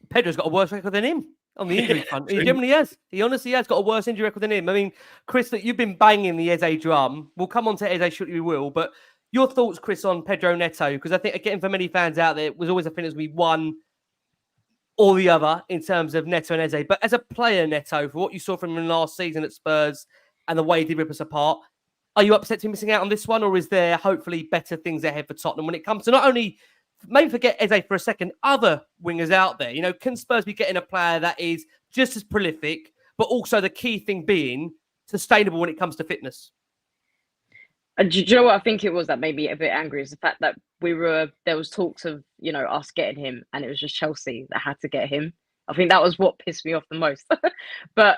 Pedro's got a worse record than him on the injury front. He generally has. He honestly has got a worse injury record than him. I mean, Chris, that you've been banging the Eze drum. We'll come on to Eze shortly, we will. But your thoughts, Chris, on Pedro Neto? Because I think, again, for many fans out there, it was always a thing as we one or the other in terms of Neto and Eze. But as a player, Neto, for what you saw from him last season at Spurs and the way he did rip us apart, are you upset to be missing out on this one, or is there hopefully better things ahead for Tottenham when it comes to not only, maybe forget Eze for a second, other wingers out there? Can Spurs be getting a player that is just as prolific, but also the key thing being sustainable when it comes to fitness? Do you know what I think it was that made me a bit angry is the fact that there was talks of, us getting him, and it was just Chelsea that had to get him. I think that was what pissed me off the most. But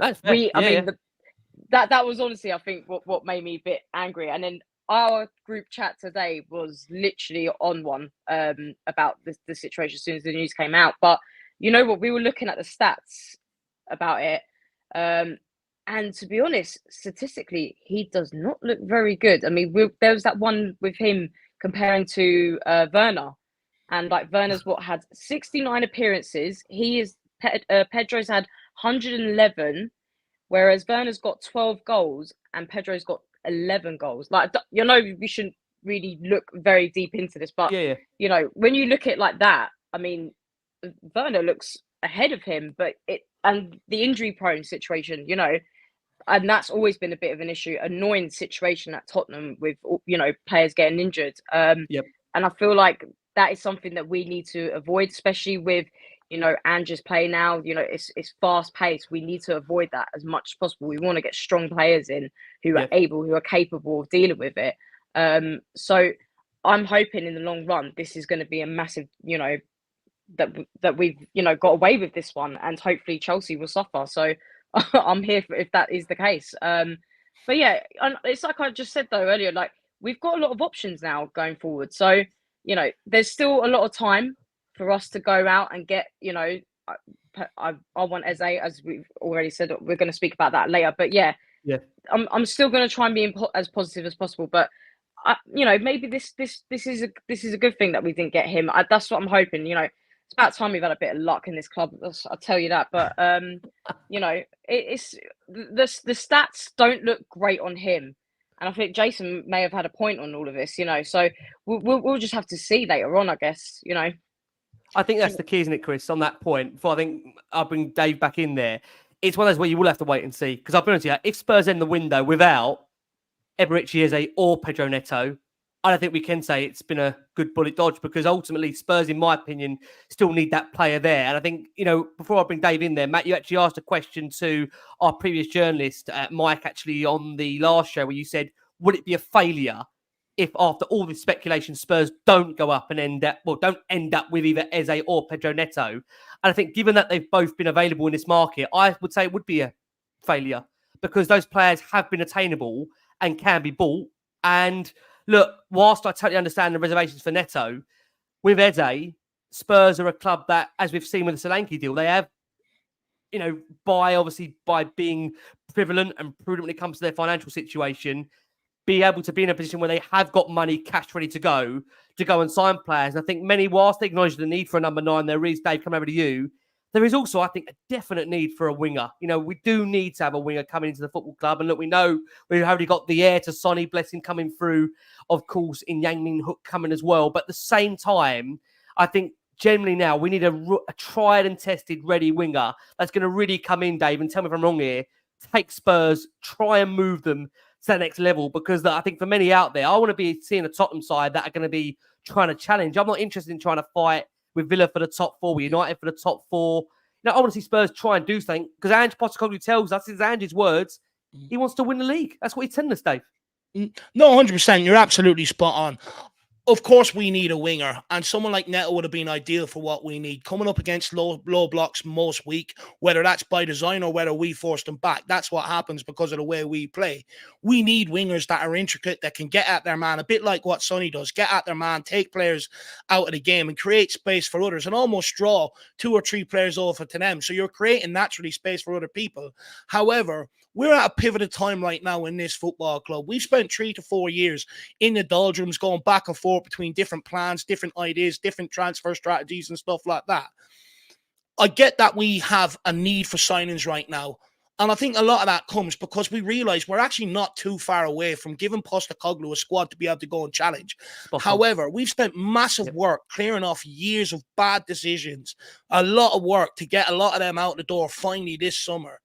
that was honestly, I think, what made me a bit angry. And then our group chat today was literally on one about the situation as soon as the news came out. But you know what? We were looking at the stats about it. And to be honest, statistically, he does not look very good. I mean, there was that one with him comparing to Werner. And Werner's had 69 appearances. Pedro's had 111. Whereas Werner's got 12 goals and Pedro's got 11 goals. We shouldn't really look very deep into this, but when you look at it like that, I mean, Werner looks ahead of him, but and the injury prone situation, you know, and that's always been a bit of an issue, annoying situation at Tottenham with, you know, players getting injured. Yep. And I feel like that is something that we need to avoid, especially with, you know, Ange's play now. You know, it's fast paced. We need to avoid that as much as possible. We want to get strong players in who are able, who are capable of dealing with it. So I'm hoping in the long run, this is going to be a massive, you know, that we've, you know, got away with this one, and hopefully Chelsea will suffer. So I'm here for if that is the case. But yeah, it's like I just said though earlier, like we've got a lot of options now going forward. So, you know, there's still a lot of time for us to go out and get, you know, I want Eze, as we've already said, we're going to speak about that later. But yeah, I'm still going to try and be as positive as possible. But you know, maybe this is a good thing that we didn't get him. That's what I'm hoping. You know, it's about time we've had a bit of luck in this club. I'll tell you that. But you know, it's the stats don't look great on him, and I think Jason may have had a point on all of this. You know, so we'll just have to see later on, I guess. You know, I think that's the key, isn't it, Chris? On that point, before I think I'll bring Dave back in there. It's one of those where you will have to wait and see. Because I'll be honest with you, if Spurs end the window without Eze or Pedro Neto, I don't think we can say it's been a good bullet dodge, because ultimately Spurs, in my opinion, still need that player there. And I think, you know, before I bring Dave in there, Matt, you actually asked a question to our previous journalist, Mike, actually on the last show, where you said, would it be a failure if after all this speculation, Spurs don't go up and don't end up with either Eze or Pedro Neto? And I think given that they've both been available in this market, I would say it would be a failure, because those players have been attainable and can be bought. And look, whilst I totally understand the reservations for Neto, with Eze, Spurs are a club that, as we've seen with the Solanke deal, they have, you know, by being prevalent and prudent when it comes to their financial situation, be able to be in a position where they have got money, cash ready to go and sign players. And I think many, whilst they acknowledge the need for a number 9, there is, Dave, come over to you, there is also, I think, a definite need for a winger. You know, we do need to have a winger coming into the football club. And look, we know we've already got the heir to Sonny, blessing, coming through, of course, in Min-hyuk coming as well. But at the same time, I think generally now we need a tried and tested, ready winger that's going to really come in, Dave, and tell me if I'm wrong here, take Spurs, try and move them to the next level. Because I think for many out there, I want to be seeing a Tottenham side that are going to be trying to challenge. I'm not interested in trying to fight with Villa for the top 4, with United for the top 4. You know, I want to see Spurs try and do something, because Ange Postecoglou tells us, it's Ange's words, he wants to win the league. That's what he's telling us, Dave. No, 100%. You're absolutely spot on. Of course, we need a winger, and someone like Neto would have been ideal for what we need. Coming up against low blocks most week, whether that's by design or whether we force them back, that's what happens because of the way we play. We need wingers that are intricate, that can get at their man, a bit like what Sonny does, get at their man, take players out of the game and create space for others, and almost draw 2 or 3 players over to them. So you're creating naturally space for other people. However, we're at a pivotal time right now in this football club. We've spent 3 to 4 years in the doldrums, going back and forth between different plans, different ideas, different transfer strategies and stuff like that. I get that we have a need for signings right now. And I think a lot of that comes because we realise we're actually not too far away from giving Postecoglou a squad to be able to go and challenge. However, we've spent massive work clearing off years of bad decisions, a lot of work to get a lot of them out the door finally this summer.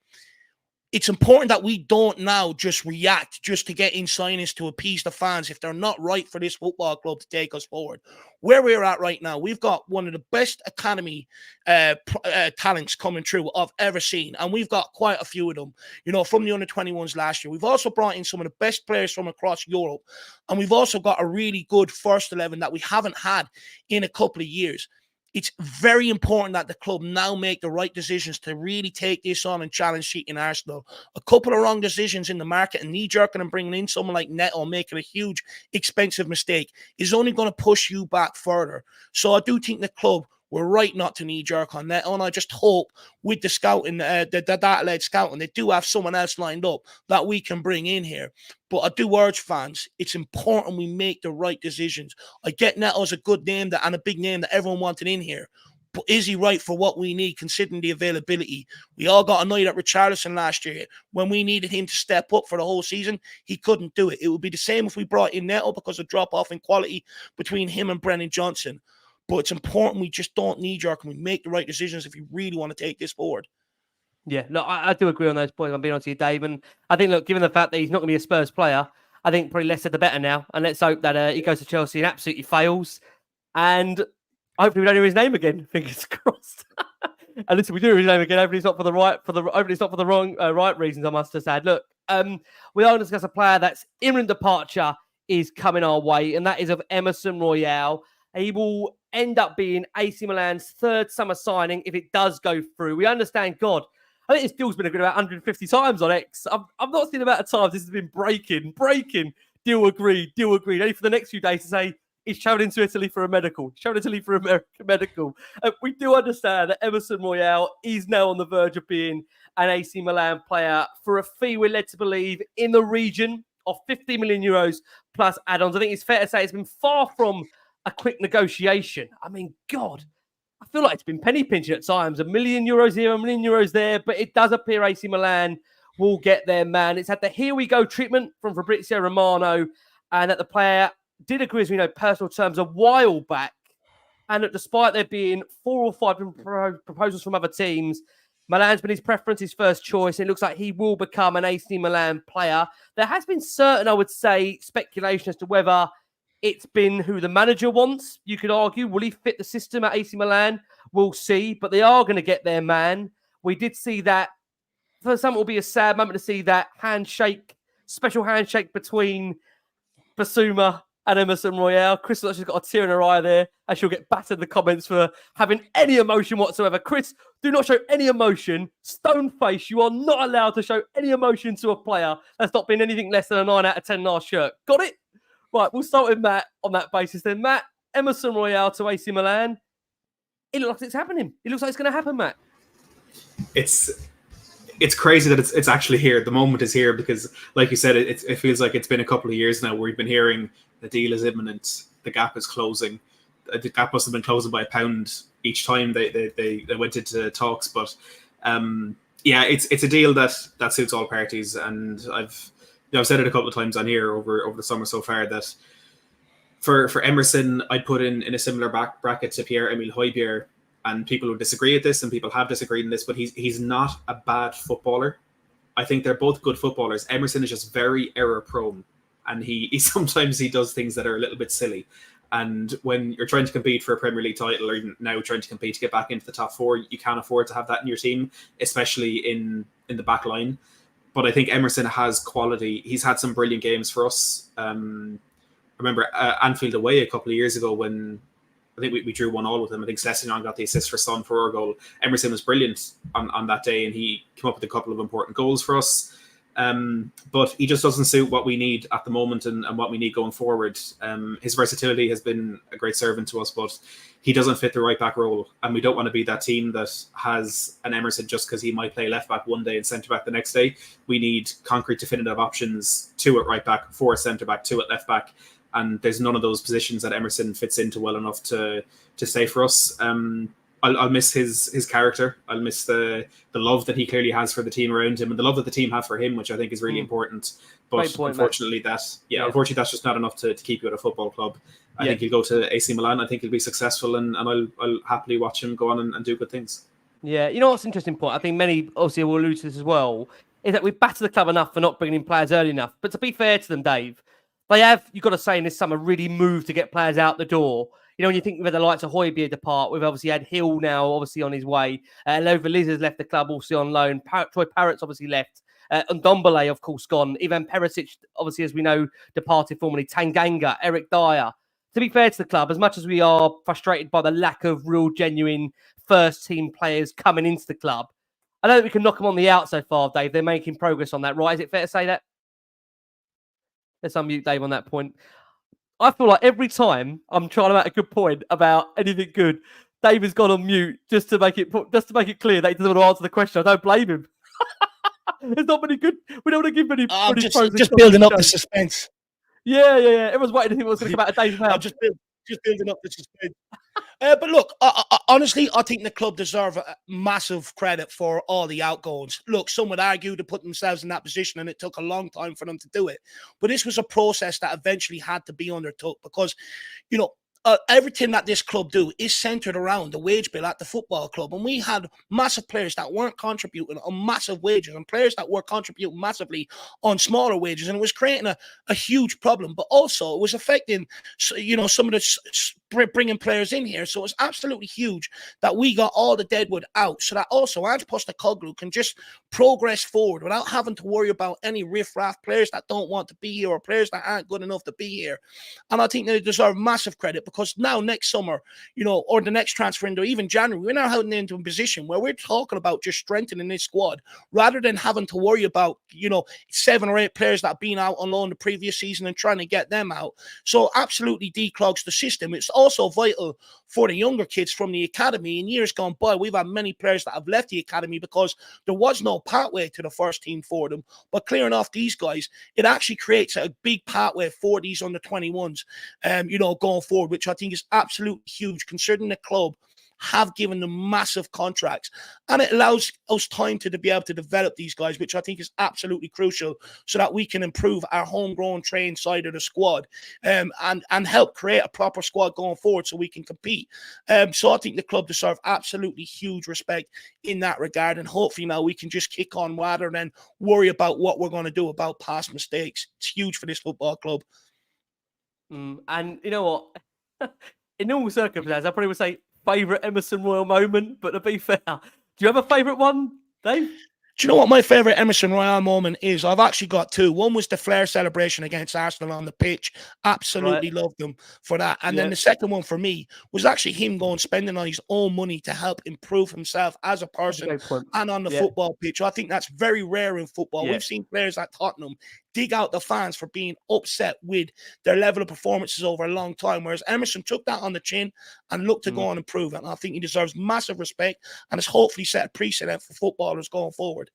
It's important that we don't now just react just to get in signings to appease the fans if they're not right for this football club to take us forward. Where we're at right now, we've got one of the best academy talents coming through I've ever seen, and we've got quite a few of them, you know, from the under-21s last year. We've also brought in some of the best players from across Europe, and we've also got a really good first 11 that we haven't had in a couple of years. It's very important that the club now make the right decisions to really take this on and challenge cheating Arsenal. A couple of wrong decisions in the market and knee-jerking and bringing in someone like Neto, making a huge, expensive mistake, is only going to push you back further. So I do think the club were right not to knee-jerk on Neto, and I just hope with the scouting, the data-led scouting, they do have someone else lined up that we can bring in here. But I do urge fans, it's important we make the right decisions. I get Neto's a good name and a big name that everyone wanted in here. But is he right for what we need, considering the availability? We all got annoyed at Richarlison last year. When we needed him to step up for the whole season, he couldn't do it. It would be the same if we brought in Neto because of drop-off in quality between him and Brennan Johnson. But it's important we just don't knee-jerk and we make the right decisions if we really want to take this forward. Yeah, look, I do agree on those points. I'm being honest with you, Dave. And I think, look, given the fact that he's not going to be a Spurs player, I think probably less said the better now. And let's hope that he goes to Chelsea and absolutely fails. And hopefully we don't hear his name again. Fingers crossed. And listen, we do hear his name again. Hopefully it's not for the wrong right reasons, I must have said. Look, we are going to discuss a player that's imminent departure is coming our way, and that is of Emerson Royal. He will end up being AC Milan's third summer signing if it does go through. We understand, God, I think this deal's been agreed about 150 times on X. I've not seen the amount of times this has been breaking, deal agreed. Only for the next few days to say he's travelling to Italy for a medical. We do understand that Emerson Royal is now on the verge of being an AC Milan player for a fee we're led to believe in the region of 50 million euros plus add-ons. I think it's fair to say it's been far from a quick negotiation. I mean, God, I feel like it's been penny pinching at times. €1 million here, €1 million there, but it does appear AC Milan will get their man. It's had the here we go treatment from Fabrizio Romano, and that the player did agree, as we know, personal terms a while back. And that despite there being 4 or 5 proposals from other teams, Milan's been his preference, his first choice. It looks like he will become an AC Milan player. There has been certain, I would say, speculation as to whether it's been who the manager wants. You could argue, will he fit the system at AC Milan? We'll see, but they are going to get their man. We did see that. For some, it will be a sad moment to see that special handshake between Basuma and Emerson Royal. Chris has got a tear in her eye there, and she'll get battered in the comments for having any emotion whatsoever. Chris, do not show any emotion. Stone face, you are not allowed to show any emotion to a player that's not been anything less than a 9 out of 10 last shirt. Got it? Right, we'll start with Matt on that basis then. Matt, Emerson Royal to AC Milan. It looks like it's happening. It looks like it's going to happen, Matt. It's crazy that it's actually here. The moment is here because, like you said, it feels like it's been a couple of years now where we've been hearing the deal is imminent, the gap is closing. The gap must have been closing by £1 each time they went into talks. But yeah, it's a deal that suits all parties, and I've said it a couple of times on here over the summer so far that for Emerson, I'd put in a similar bracket to Pierre-Emile Højbjerg. And people would disagree with this, and people have disagreed in this, but he's not a bad footballer. I think they're both good footballers. Emerson is just very error prone, and he sometimes he does things that are a little bit silly. And when you're trying to compete for a Premier League title, or even now trying to compete to get back into the top 4, you can't afford to have that in your team, especially in the back line. But I think Emerson has quality. He's had some brilliant games for us. I remember Anfield away a couple of years ago when I think we drew 1-1 with him. I think Sessegnon got the assist for Son for our goal. Emerson was brilliant on that day, and he came up with a couple of important goals for us. But he just doesn't suit what we need at the moment and what we need going forward. His versatility has been a great servant to us, but he doesn't fit the right back role. And we don't want to be that team that has an Emerson just because he might play left back one day and centre back the next day. We need concrete definitive options, 2 at right back, 4 at centre back, 2 at left back. And there's none of those positions that Emerson fits into well enough to stay for us. I'll miss his character. I'll miss the love that he clearly has for the team around him and the love that the team have for him, which I think is really important. But unfortunately, unfortunately, that's just not enough to keep you at a football club. I think he'll go to AC Milan. I think he'll be successful, and I'll happily watch him go on and do good things. Yeah, you know what's an interesting point? I think many obviously will allude to this as well, is that we've battered the club enough for not bringing in players early enough. But to be fair to them, Dave, they have, you've got to say, in this summer, really moved to get players out the door. You know, when you think of the likes of Højbjerg depart, we've obviously had Hill now, obviously on his way. Lova Liz has left the club, also on loan. Troy Parrott's obviously left. And Ndombele, of course, gone. Ivan Perisic, obviously, as we know, departed formerly. Tanganga, Eric Dyer. To be fair to the club, as much as we are frustrated by the lack of real, genuine first-team players coming into the club, I don't think we can knock them on the out so far, Dave. They're making progress on that, right? Is it fair to say that? Let's unmute Dave on that point. I feel like every time I'm trying to make a good point about anything good, Dave has gone on mute just to make it clear that he doesn't want to answer the question. I don't blame him. There's not many good. We don't want to give many. Just building up the suspense. Yeah. Everyone's waiting to think what's going to come out of Dave's mouth. Just building up the suspense. But look, honestly, I think the club deserve massive credit for all the outgoings. Look, some would argue to put themselves in that position, and it took a long time for them to do it. But this was a process that eventually had to be undertook because, you know, everything that this club do is centered around the wage bill at the football club. And we had massive players that weren't contributing on massive wages and players that were contributing massively on smaller wages. And it was creating a huge problem, but also it was affecting, some of the bringing players in here. So it's absolutely huge that we got all the deadwood out so that also Ange Postecoglou can just progress forward without having to worry about any riff-raff players that don't want to be here or players that aren't good enough to be here. And I think they deserve massive credit because now next summer, or the next transfer window, even January, we're now heading into a position where we're talking about just strengthening this squad rather than having to worry about, 7 or 8 players that have been out on loan the previous season and trying to get them out. So absolutely declogs the system. It's also vital for the younger kids from the academy. In years gone by, we've had many players that have left the academy because there was no pathway to the first team for them. But clearing off these guys, it actually creates a big pathway for these under 21s, going forward, which I think is absolutely huge considering the club have given them massive contracts, and it allows us time to be able to develop these guys, which I think is absolutely crucial so that we can improve our homegrown trained side of the squad, and help create a proper squad going forward so we can compete. So I think the club deserve absolutely huge respect in that regard, and hopefully now we can just kick on rather than worry about what we're going to do about past mistakes. It's huge for this football club. And you know what? In normal circumstances, I probably would say favourite Emerson Royal moment, but to be fair, do you have a favourite one, Dave? Do you know what my favourite Emerson Royal moment is? I've actually got 2. One was the Flair celebration against Arsenal on the pitch. Absolutely loved him for that. And then the second one for me was actually him spending on his own money to help improve himself as a person and on the football pitch. I think that's very rare in football. We've seen players at Tottenham dig out the fans for being upset with their level of performances over a long time, whereas Emerson took that on the chin and looked to go and improve it. And I think he deserves massive respect and has hopefully set a precedent for footballers going forward.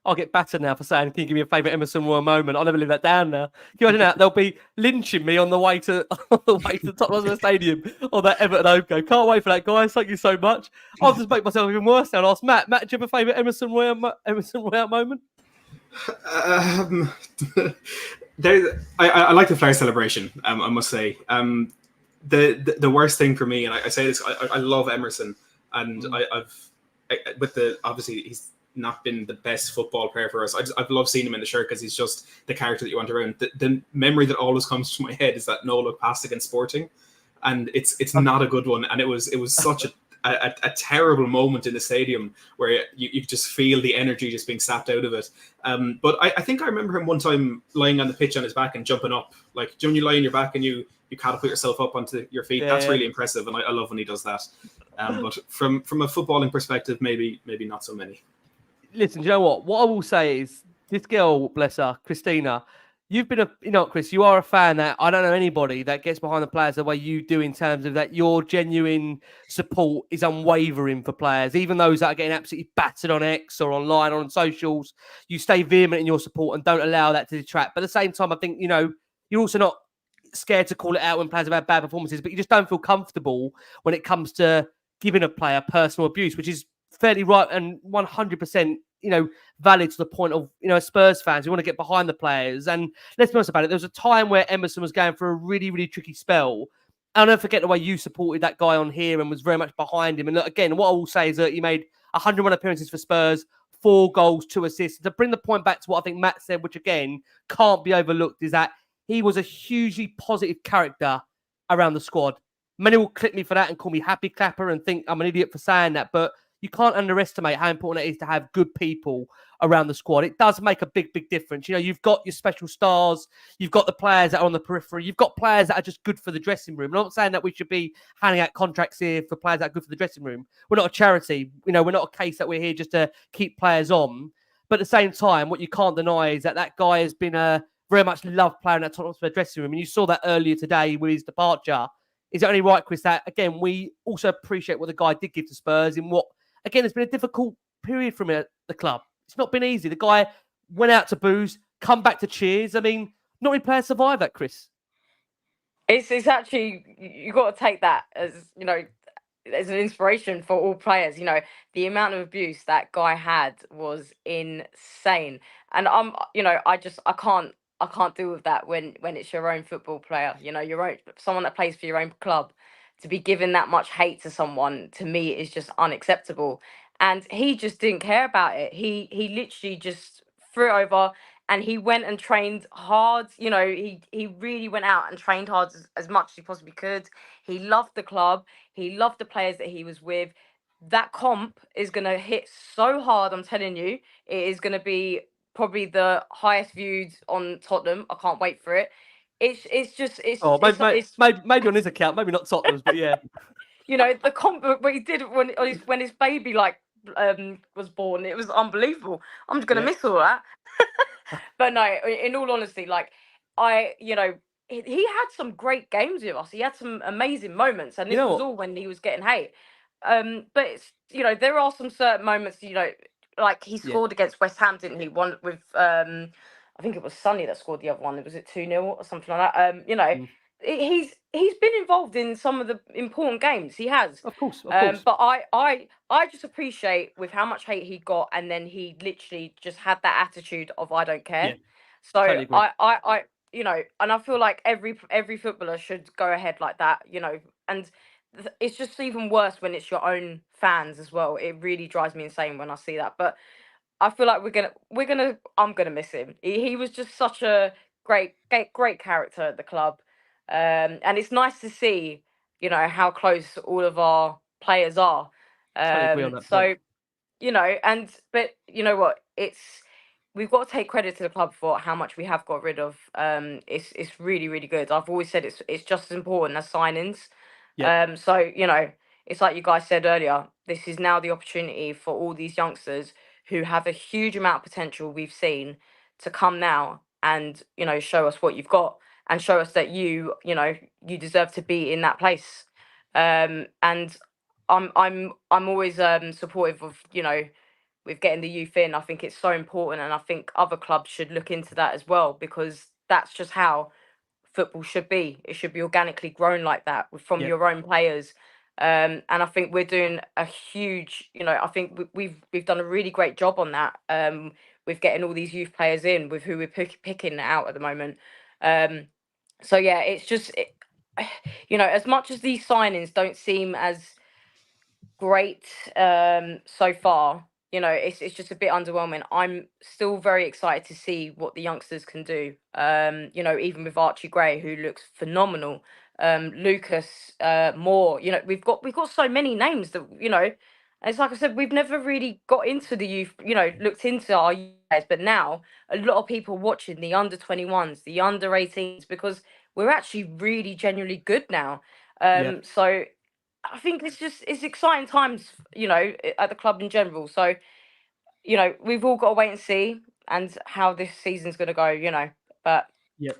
I'll get battered now for saying, can you give me a favourite Emerson Royal moment? I'll never live that down now. Can you imagine that? They'll be lynching me on the way to the Tottenham Hotspur Stadium or that Everton home game. Can't wait for that, guys. Thank you so much. I'll just make myself even worse now and ask Matt. Matt, do you have a favourite Emerson Royal moment? I like the Flair celebration, I must say. The worst thing for me, and I say this, I love Emerson, and obviously he's not been the best football player for us. I've loved seeing him in the shirt because he's just the character that you want around. The memory that always comes to my head is that no-look pass against Sporting, and it's not a good one. And it was such a terrible moment in the stadium where you just feel the energy just being sapped out of it. But I think I remember him one time lying on the pitch on his back and jumping up. Like, when you lie on your back and you catapult yourself up onto your feet, that's really impressive, and I love when he does that. But from a footballing perspective, maybe not so many. Listen, do you know what? What I will say is, this girl, bless her, Christina, you've been Chris, you are a fan that I don't know anybody that gets behind the players the way you do, in terms of that your genuine support is unwavering for players, even those that are getting absolutely battered on X or online or on socials. You stay vehement in your support and don't allow that to detract. But at the same time, I think, you're also not scared to call it out when players have had bad performances, but you just don't feel comfortable when it comes to giving a player personal abuse, which is fairly right and 100%, valid to the point of, as Spurs fans, we want to get behind the players. And let's be honest about it, there was a time where Emerson was going for a really, really tricky spell. I'll never forget the way you supported that guy on here and was very much behind him. And look, again, what I will say is that he made 101 appearances for Spurs, 4 goals, 2 assists. To bring the point back to what I think Matt said, which again can't be overlooked, is that he was a hugely positive character around the squad. Many will clip me for that and call me happy clapper and think I'm an idiot for saying that, but you can't underestimate how important it is to have good people around the squad. It does make a big, big difference. You've got your special stars, you've got the players that are on the periphery, you've got players that are just good for the dressing room. I'm not saying that we should be handing out contracts here for players that are good for the dressing room. We're not a charity. We're not a case that we're here just to keep players on. But at the same time, what you can't deny is that guy has been a very much loved player in that Tottenham Hotspur dressing room. And you saw that earlier today with his departure. Is it only right, Chris, that, again, we also appreciate what the guy did give to Spurs in what, again, it's been a difficult period for him at the club. It's not been easy. The guy went out to booze, come back to cheers. I mean, not many players survive that, Chris. It's actually, you got to take that as, as an inspiration for all players. The amount of abuse that guy had was insane. And I can't I can't deal with that when it's your own football player, you know, your own someone that plays for your own club. To be giving that much hate to someone, to me, is just unacceptable. And he just didn't care about it. He literally just threw it over, and he went and trained hard. You know, he really went out and trained hard as much as he possibly could. He loved the club. He loved the players that he was with. That comp is gonna hit so hard. I'm telling you, it is gonna be probably the highest viewed on Tottenham. I can't wait for it. It's just Oh, maybe on his account, maybe not Tottenham's, but yeah. you know, the comp what he did when his baby like was born, it was unbelievable. I'm just gonna Yeah. miss all that. But no, in all honesty, like you know, he had some great games with us. He had some amazing moments, and You this know was what? all when he was getting hate. But it's, you know, there are some certain moments, you know, like he Yeah. scored against West Ham, didn't he? One with I think it was Sonny that scored the other one. Was it 2-0 or something like that? You know, Mm. he's been involved in some of the important games. He has. Of course. But I just appreciate with how much hate he got, and then he literally just had that attitude of I don't care. Yeah, So totally agree. I you know, and I feel like every footballer should go ahead like that, you know, and it's just even worse when it's your own fans as well. It really drives me insane when I see that. But I feel like I'm gonna miss him. He was just such a great character at the club, and it's nice to see, you know, how close all of our players are. Totally agree on that point. So you know, but you know what? We've got to take credit to the club for how much we have got rid of. It's really really good. I've always said it's just as important as signings. Yep. So you know, it's like you guys said earlier. This is now the opportunity for all these youngsters who have a huge amount of potential we've seen to come now and, you know, show us what you've got and show us that you know, you deserve to be in that place. And I'm always supportive of, you know, with getting the youth in. I think it's so important, and I think other clubs should look into that as well, because that's just how football should be. It should be organically grown like that from Yep. your own players. And I think we're doing a huge, you know, I think we've done a really great job on that. With getting all these youth players in with who we're picking out at the moment. So yeah, it's just, you know, as much as these signings don't seem as great so far, you know, it's just a bit underwhelming. I'm still very excited to see what the youngsters can do. You know, even with Archie Gray, who looks phenomenal. Lucas Moore, you know, we've got so many names that, you know, it's like I said, we've never really got into the youth, you know, looked into our youth players, but now a lot of people watching the under 21s, the under 18s, because we're actually really genuinely good now. Yep. So I think it's exciting times, you know, at the club in general. So, you know, we've all got to wait and see and how this season's going to go, you know. But Yep.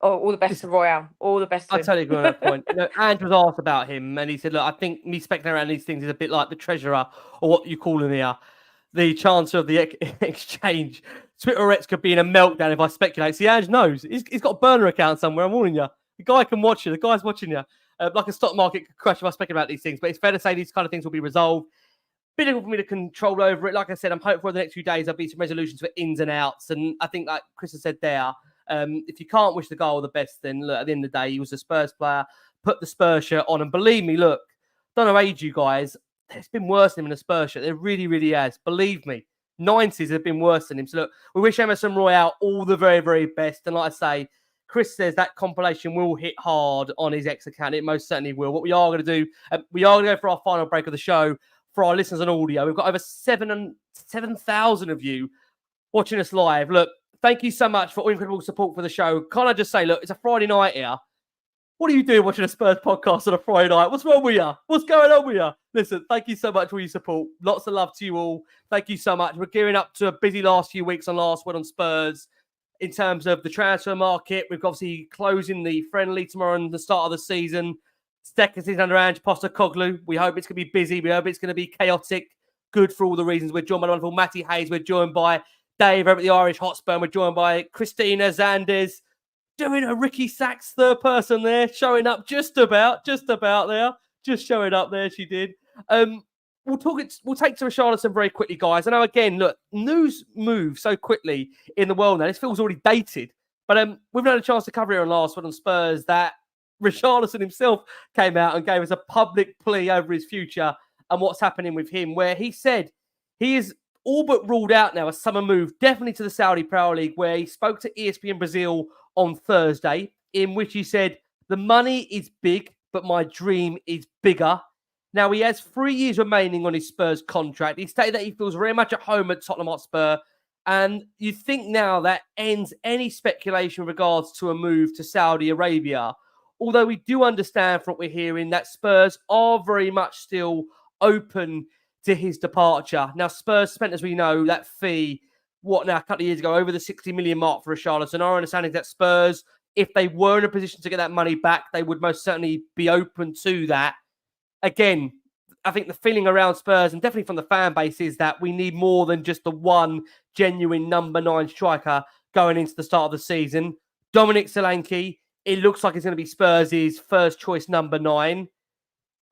all the best to Royal. All the best to I him. totally agree on that point. You know, Andrew was asked about him, and he said, "Look, I think me speculating around these things is a bit like the treasurer, or what you call him here, the chancellor of the exchange. Twitterettes could be in a meltdown if I speculate." See, Andrew knows. He's got a burner account somewhere. I'm warning you. The guy can watch you. The guy's watching you. Like a stock market could crash if I speculate about these things. But it's fair to say these kind of things will be resolved. Bit difficult for me to control over it. Like I said, I'm hopeful for the next few days there'll be some resolutions for ins and outs. And I think, like Chris has said there, if you can't wish the guy all the best, then look, at the end of the day, he was a Spurs player. Put the Spurs shirt on. And believe me, look, don't know age you guys. It's been worse than him in a Spurs shirt. It really, really has. Believe me. 90s have been worse than him. So look, we wish Emerson Royal all the very, very best. And like I say, Chris says that compilation will hit hard on his X account. It most certainly will. What we are going to do, we are going to go for our final break of the show for our listeners on audio. We've got over 7,000 of you watching us live. Look, thank you so much for all incredible support for the show. Can't I just say, look, it's a Friday night here. What are you doing watching a Spurs podcast on a Friday night? What's wrong with you? What's going on with you? Listen, thank you so much for your support. Lots of love to you all. Thank you so much. We're gearing up to a busy last few weeks on Last Word On Spurs in terms of the transfer market. We've obviously closing the friendly tomorrow and the start of the season. Second season under Ange Postecoglou. We hope it's going to be busy. We hope it's going to be chaotic. Good for all the reasons. We're joined by the wonderful Matty Hayes. We're joined by Dave over at the Irish Hotspur. And we're joined by Christina, Zandes, doing a Ricky Sachs third person there, showing up just about there. Just showing up there, she did. We'll take to Richarlison very quickly, guys. I know, again, look, news moves so quickly in the world now. This feels already dated. But we've not had a chance to cover it on Last Word On Spurs that Richarlison himself came out and gave us a public plea over his future and what's happening with him, where he said he is all but ruled out now a summer move, definitely to the Saudi Pro League, where he spoke to ESPN Brazil on Thursday, in which he said, the money is big, but my dream is bigger. Now, he has 3 years remaining on his Spurs contract. He stated that he feels very much at home at Tottenham Hotspur. And you think now that ends any speculation in regards to a move to Saudi Arabia. Although we do understand from what we're hearing that Spurs are very much still open to his departure. Now, Spurs spent, as we know, that fee, a couple of years ago, over the 60 million mark for Richarlison. Our understanding is that Spurs, if they were in a position to get that money back, they would most certainly be open to that. Again, I think the feeling around Spurs, and definitely from the fan base, is that we need more than just the one genuine number 9 striker going into the start of the season. Dominic Solanke, it looks like it's going to be Spurs' first choice number 9.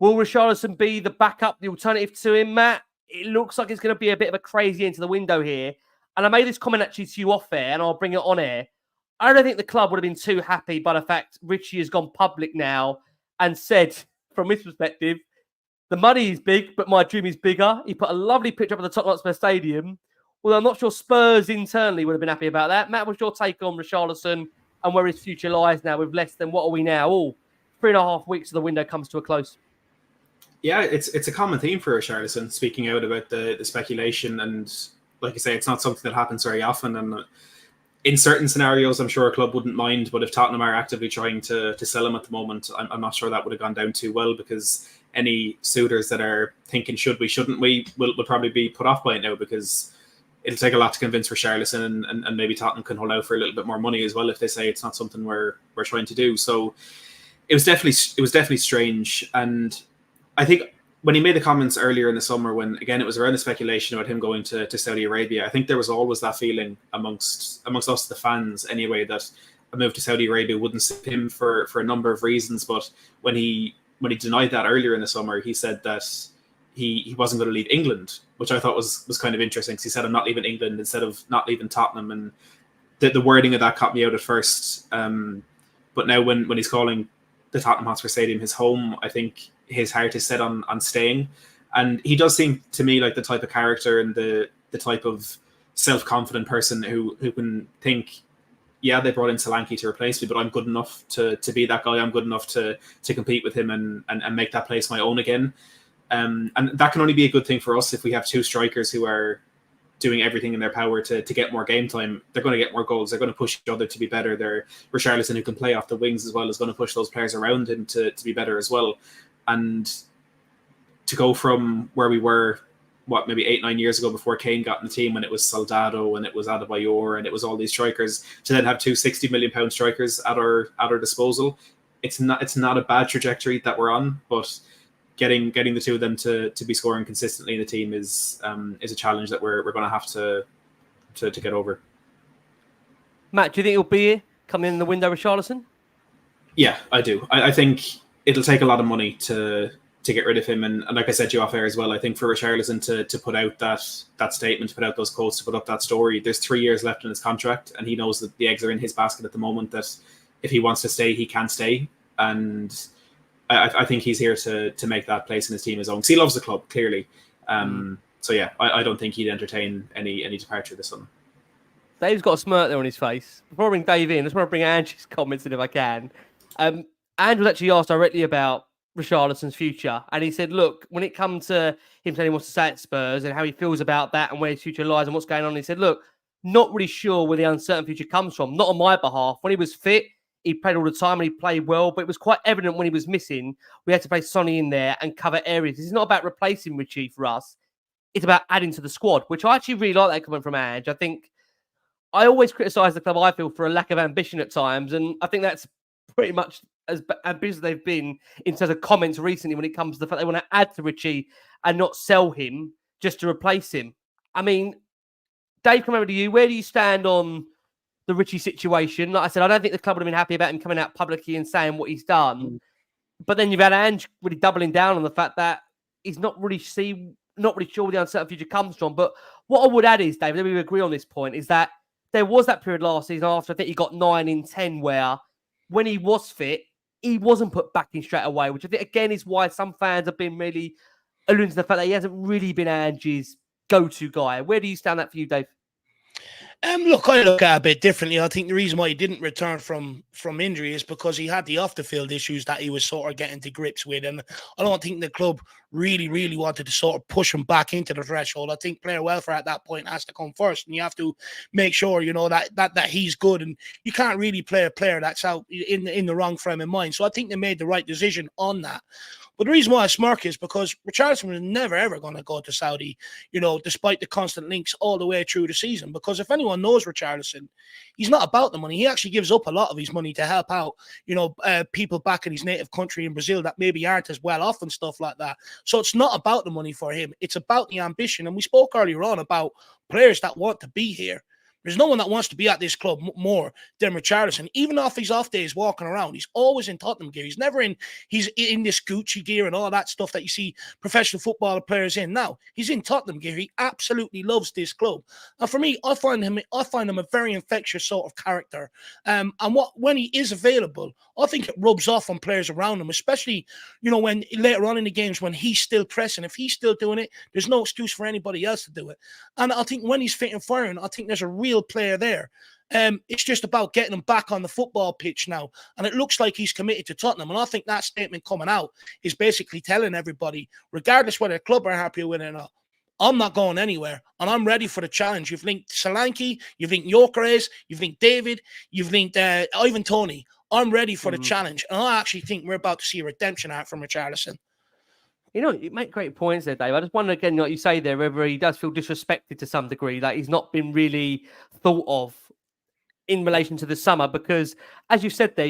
Will Richarlison be the backup, the alternative to him, Matt? It looks like it's going to be a bit of a crazy into the window here. And I made this comment actually to you off air, and I'll bring it on air. I don't think the club would have been too happy by the fact Richie has gone public now and said, from his perspective, the money is big, but my dream is bigger. He put a lovely picture up at the Tottenham Hotspur Stadium. Although I'm not sure Spurs internally would have been happy about that. Matt, what's your take on Richarlison and where his future lies now with less than, what are we now? 3.5 weeks of the window comes to a close. Yeah, it's a common theme for Richarlison, speaking out about the speculation. And like I say, it's not something that happens very often. And in certain scenarios, I'm sure a club wouldn't mind. But if Tottenham are actively trying to sell him at the moment, I'm not sure that would have gone down too well, because any suitors that are thinking, should we, shouldn't we, will probably be put off by it now, because it'll take a lot to convince Richarlison, and maybe Tottenham can hold out for a little bit more money as well if they say it's not something we're trying to do. So it was definitely strange. And I think when he made the comments earlier in the summer, when again it was around the speculation about him going to Saudi Arabia, I think there was always that feeling amongst us, the fans anyway, that a move to Saudi Arabia wouldn't suit him for a number of reasons. But when he denied that earlier in the summer, he said that he wasn't going to leave England, which I thought was kind of interesting, because he said, I'm not leaving England instead of not leaving Tottenham. And the wording of that caught me out at first. But now when he's calling the Tottenham Hotspur Stadium his home, I think his heart is set on staying. And he does seem to me like the type of character and the type of self-confident person who can think, yeah, they brought in Solanke to replace me, but I'm good enough to be that guy. I'm good enough to compete with him and make that place my own again. And that can only be a good thing for us if we have two strikers who are doing everything in their power to get more game time. They're going to get more goals. They're going to push each other to be better. They're Richarlison, who can play off the wings as well, is going to push those players around him to be better as well. And to go from where we were, maybe 8-9 years ago, before Kane got in the team, when it was Soldado and it was Adebayor and it was all these strikers, to then have two 60 million pound strikers at our disposal, it's not a bad trajectory that we're on. But getting the two of them to be scoring consistently in the team is a challenge that we're going to have to get over. Matt, do you think he'll be here coming in the window, Richarlison? Yeah, I do. I think it'll take a lot of money to get rid of him. And like I said to you off air as well, I think for Richarlison to put out that statement, to put out those quotes, to put up that story, there's 3 years left in his contract, and he knows that the eggs are in his basket at the moment, that if he wants to stay, he can stay. And I think he's here to make that place in his team his own. Because he loves the club, clearly. So yeah, I don't think he'd entertain any departure this summer. Dave's got a smirk there on his face. Before I bring Dave in, I just want to bring Angie's comments in if I can. Andrew was actually asked directly about Richarlison's future, and he said, look, when it comes to him saying he wants to stay at Spurs and how he feels about that and where his future lies and what's going on, he said, look, not really sure where the uncertain future comes from. Not on my behalf. When he was fit, he played all the time and he played well, but it was quite evident when he was missing, we had to play Sonny in there and cover areas. It's not about replacing Richie for us. It's about adding to the squad, which I actually really like that coming from Ange. I think I always criticise the club, I feel, for a lack of ambition at times, and I think that's pretty much as ambitious as they've been in terms of comments recently when it comes to the fact they want to add to Richie and not sell him just to replace him. I mean, Dave, come over to you. Where do you stand on the Richie situation? Like I said, I don't think the club would have been happy about him coming out publicly and saying what he's done. But then you've had Ange really doubling down on the fact that he's not really sure where the uncertain future comes from. But what I would add is, Dave, that we agree on this point, is that there was that period last season after I think he got 9 in 10 where when he was fit, he wasn't put back in straight away, which I think, again, is why some fans have been really alluding to the fact that he hasn't really been Ange's go-to guy. Where do you stand that for you, Dave? Look, I look at it a bit differently. I think the reason why he didn't return from injury is because he had the off-the-field issues that he was sort of getting to grips with. And I don't think the club really wanted to sort of push him back into the threshold. I think player welfare at that point has to come first. And you have to make sure, that he's good. And you can't really play a player that's out in the wrong frame of mind. So I think they made the right decision on that. But the reason why I smirk is because Richarlison was never, ever going to go to Saudi, despite the constant links all the way through the season. Because if anyone knows Richarlison, he's not about the money. He actually gives up a lot of his money to help out, people back in his native country in Brazil that maybe aren't as well off and stuff like that. So it's not about the money for him. It's about the ambition. And we spoke earlier on about players that want to be here. There's no one that wants to be at this club more than Richarlison. Even off his off days walking around, he's always in Tottenham gear. He's in this Gucci gear and all that stuff that you see professional footballer players in now. He's in Tottenham gear. He absolutely loves this club. And for me, I find him a very infectious sort of character. And when he is available, I think it rubs off on players around him, especially, when later on in the games when he's still pressing. If he's still doing it, there's no excuse for anybody else to do it. And I think when he's fit and firing, I think there's a real player there. It's just about getting him back on the football pitch now. And it looks like he's committed to Tottenham. And I think that statement coming out is basically telling everybody, regardless whether the club are happy with it or not, I'm not going anywhere, and I'm ready for the challenge. You've linked Solanke, you've linked 𝐿𝐸, you've linked David, you've linked Ivan Toney. I'm ready for the challenge, and I actually think we're about to see a redemption arc from Richarlison. You make great points there, Dave. I just wonder, again, like you say there, whether he does feel disrespected to some degree, like he's not been really thought of in relation to the summer, because, as you said there,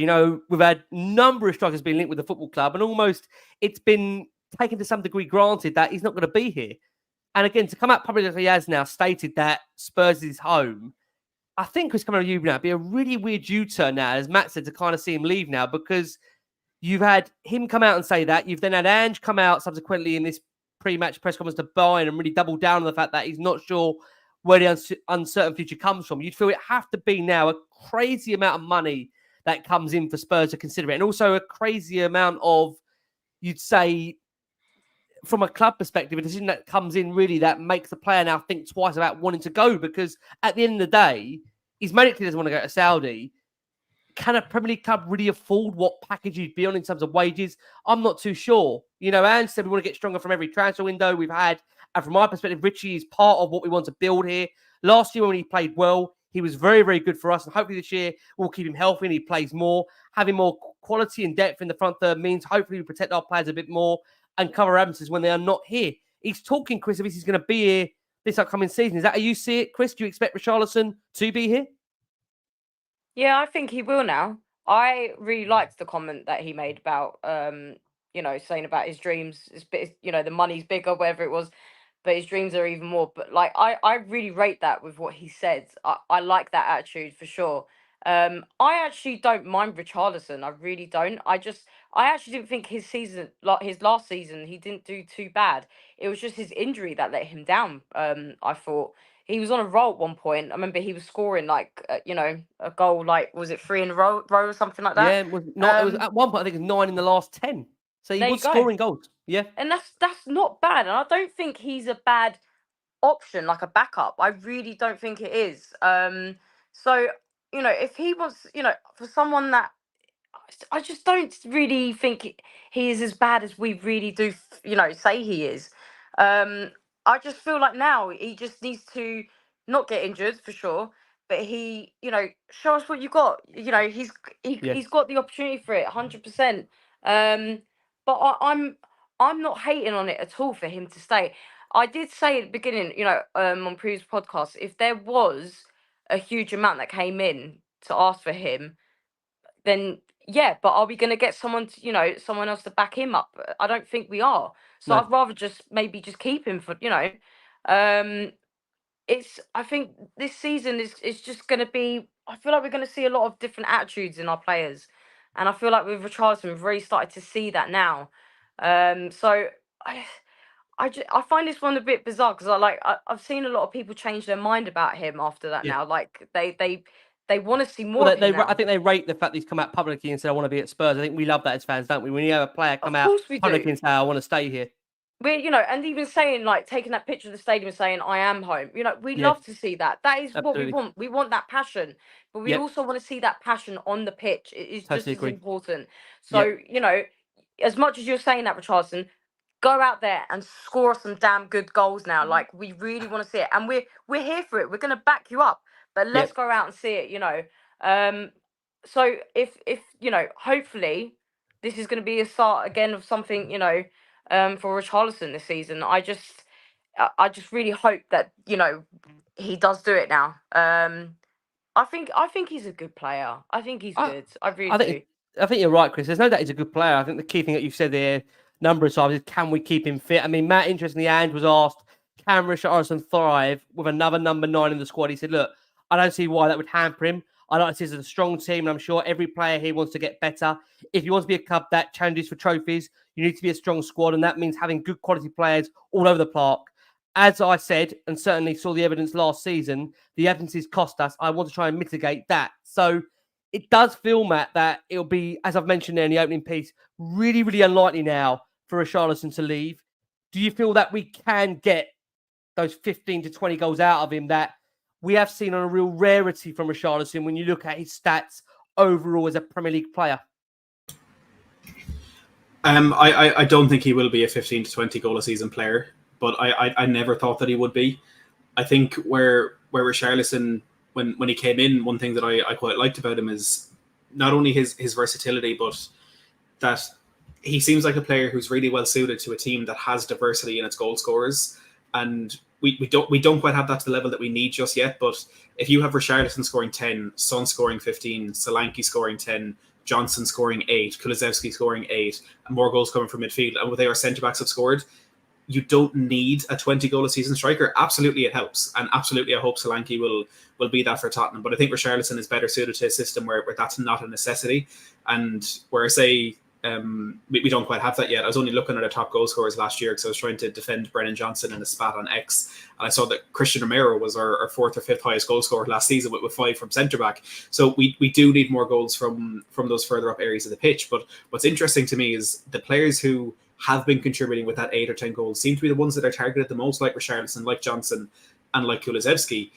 we've had a number of strikers being linked with the football club, and almost it's been taken to some degree granted that he's not going to be here. And again, to come out publicly, he has now stated that Spurs is his home. I think Chris, coming on you now, it'd be a really weird U-turn now, as Matt said, to kind of see him leave now, because you've had him come out and say that. You've then had Ange come out subsequently in this pre-match press conference to Bayern and really double down on the fact that he's not sure where the uncertain future comes from. You'd feel it have to be now a crazy amount of money that comes in for Spurs to consider it, and also a crazy amount of, you'd say, from a club perspective, a decision that comes in really that makes the player now think twice about wanting to go, because at the end of the day, he's medically doesn't want to go to Saudi. Can a Premier League club really afford what package he'd be on in terms of wages? I'm not too sure. Ange said we want to get stronger from every transfer window we've had. And from my perspective, Richie is part of what we want to build here. Last year when he played well, he was very, very good for us. And hopefully this year we'll keep him healthy and he plays more. Having more quality and depth in the front third means hopefully we protect our players a bit more and cover absences when they are not here. He's talking, Chris, if he's going to be here this upcoming season. Is that how you see it, Chris? Do you expect Richarlison to be here? Yeah, I think he will now. I really liked the comment that he made about, saying about his dreams. The money's bigger, whatever it was, but his dreams are even more. But I really rate that with what he said. I like that attitude for sure. I actually don't mind Richarlison. I really don't. I actually didn't think his season, like his last season, he didn't do too bad. It was just his injury that let him down. I thought he was on a roll at one point. I remember he was scoring a goal, was it 3 in a row or something like that? Yeah, it was not. It was at one point, I think it was 9 in the last 10. So he was scoring goals. Yeah, and that's not bad. And I don't think he's a bad option, like a backup. I really don't think it is. So if he was, for someone that I just don't really think he is as bad as we really do, say he is. I just feel like now he just needs to not get injured for sure, but he, show us what you got. He's got the opportunity for it, 100%. But I'm not hating on it at all for him to stay. I did say at the beginning, on previous podcasts, if there was a huge amount that came in to ask for him, then yeah, but are we going to get someone else to back him up? I don't think we are. So No. I'd rather just keep him for, I think this season is just going to be, I feel like we're going to see a lot of different attitudes in our players. And I feel like with Richarlison, we've really started to see that now. So I find this one a bit bizarre because I've seen a lot of people change their mind about him after that Yeah. now. Like they want to see more Well, of him now. I think they rate the fact that he's come out publicly and said, "I want to be at Spurs." I think we love that as fans, don't we? When you have a player come Of out course we publicly do. and say, "I want to stay here." We're, and even saying, like, taking that picture of the stadium and saying, I am home, we Yeah. love to see that. That is what we Absolutely. want. We want that passion, but we Yep. also want to see that passion on the pitch. It is just Totally as agree. important. So, as much as you're saying that, Richarlison, go out there and score some damn good goals now. Like, we really want to see it. And we're here for it. We're going to back you up. But let's Yep. go out and see it, So if hopefully this is going to be a start again of something, for Richarlison this season. I just really hope that he does do it now. I think he's a good player. I think he's good. I really do. I think you're right, Chris. There's no doubt he's a good player. I think the key thing that you've said there a number of times is, can we keep him fit? I mean, Matt, interestingly, and was asked, can Richarlison thrive with another number 9 in the squad? He said, look, I don't see why that would hamper him. I like to see this as a strong team, and I'm sure every player here wants to get better. If you want to be a club that challenges for trophies, you need to be a strong squad, and that means having good quality players all over the park. As I said, and certainly saw the evidence last season, the absences cost us. I want to try and mitigate that. So it does feel, Matt, that it'll be, as I've mentioned there in the opening piece, really, really unlikely now for Richarlison to leave. Do you feel that we can get those 15 to 20 goals out of him that we have seen on a real rarity from Richarlison when you look at his stats overall as a Premier League player? I don't think he will be a 15 to 20 goal a season player, but I never thought that he would be. I think where Richarlison, when he came in, one thing that I quite liked about him is not only his versatility, but that he seems like a player who's really well suited to a team that has diversity in its goal scorers. And we don't quite have that to the level that we need just yet. But if you have Richarlison scoring 10, Son scoring 15, Solanke scoring 10, Johnson scoring 8, Kulusevski scoring 8, and more goals coming from midfield, and with our centre backs have scored, you don't need a 20 goal a season striker. Absolutely, it helps, and absolutely, I hope Solanke will be that for Tottenham. But I think Richarlison is better suited to a system where that's not a necessity, and where I say we don't quite have that yet. I was only looking at our top goal scorers last year because I was trying to defend Brennan Johnson in a spat on X, and I saw that Christian Romero was our 4th or 5th highest goal scorer last season with 5 from centre back. So we do need more goals from those further up areas of the pitch. But what's interesting to me is the players who have been contributing with that 8 or 10 goals seem to be the ones that are targeted the most, like Richarlison, like Johnson, and like Kulusevski.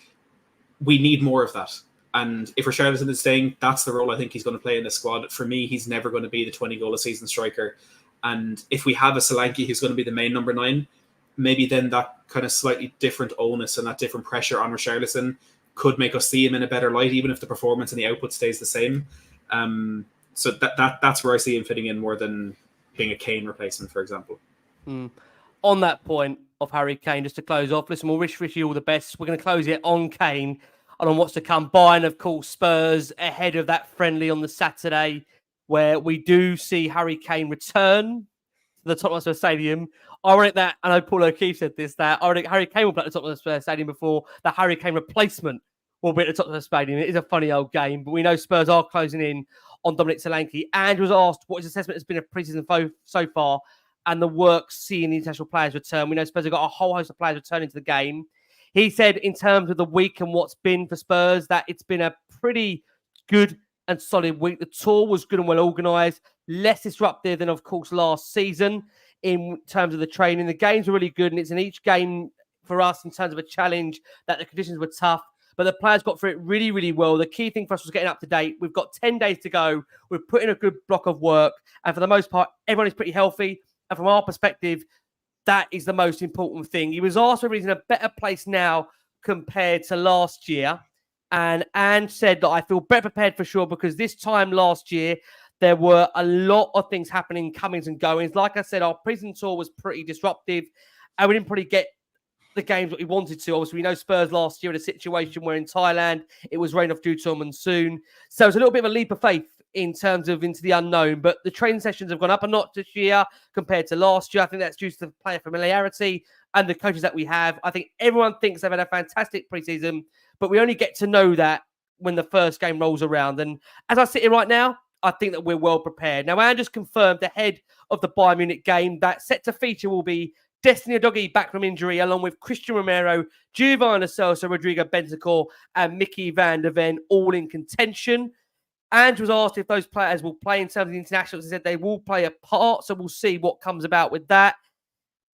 We need more of that. And if Richarlison is staying, that's the role I think he's going to play in the squad. For me, he's never going to be the 20 goal a season striker. And if we have a Solanke who's going to be the main number 9, maybe then that kind of slightly different onus and that different pressure on Richarlison could make us see him in a better light, even if the performance and the output stays the same. So that's where I see him fitting in more than being a Kane replacement, for example. On that point of Harry Kane, just to close off, listen, we'll wish you all the best. We're going to close it on Kane and on what's to come. Bayern, of course, Spurs ahead of that friendly on the Saturday, where we do see Harry Kane return to the Tottenham Hotspur Stadium. Ironic that, I know Paul O'Keefe said this, that Harry Kane will play at the Tottenham Hotspur Stadium before the Harry Kane replacement will be at the Tottenham Hotspur Stadium. It is a funny old game, but we know Spurs are closing in on Dominic Solanke. And was asked what his assessment has been of pre-season so far and the work seeing the international players return. We know Spurs have got a whole host of players returning to the game. He said in terms of the week and what's been for Spurs, that it's been a pretty good and solid week. The tour was good and well organised, less disruptive than, of course, last season in terms of the training. The games were really good, and it's in each game for us in terms of a challenge that the conditions were tough, but the players got through it really, really well. The key thing for us was getting up to date. We've got 10 days to go. We've put in a good block of work, and for the most part, everyone is pretty healthy. And from our perspective, that is the most important thing. He was asked whether he's in a better place now compared to last year. And Ange said that I feel better prepared for sure, because this time last year, there were a lot of things happening, comings and goings. Like I said, our prison tour was pretty disruptive, and we didn't probably get the games that we wanted to. Obviously, we know Spurs last year in a situation where in Thailand, it was rain off due to a monsoon. So it's a little bit of a leap of faith in terms of into the unknown, but the training sessions have gone up a notch this year compared to last year. I think that's due to the player familiarity and the coaches that we have. I think everyone thinks they've had a fantastic preseason, but we only get to know that when the first game rolls around. And as I sit here right now, I think that we're well prepared. Now, Anders confirmed ahead of the Bayern Munich game that set to feature will be Destiny Udogie back from injury, along with Christian Romero, Giovanni Lo Celso, Rodrigo Bentancur, and Mickey van der Ven, all in contention. Andrew was asked if those players will play in terms of the internationals. He said they will play a part, so we'll see what comes about with that.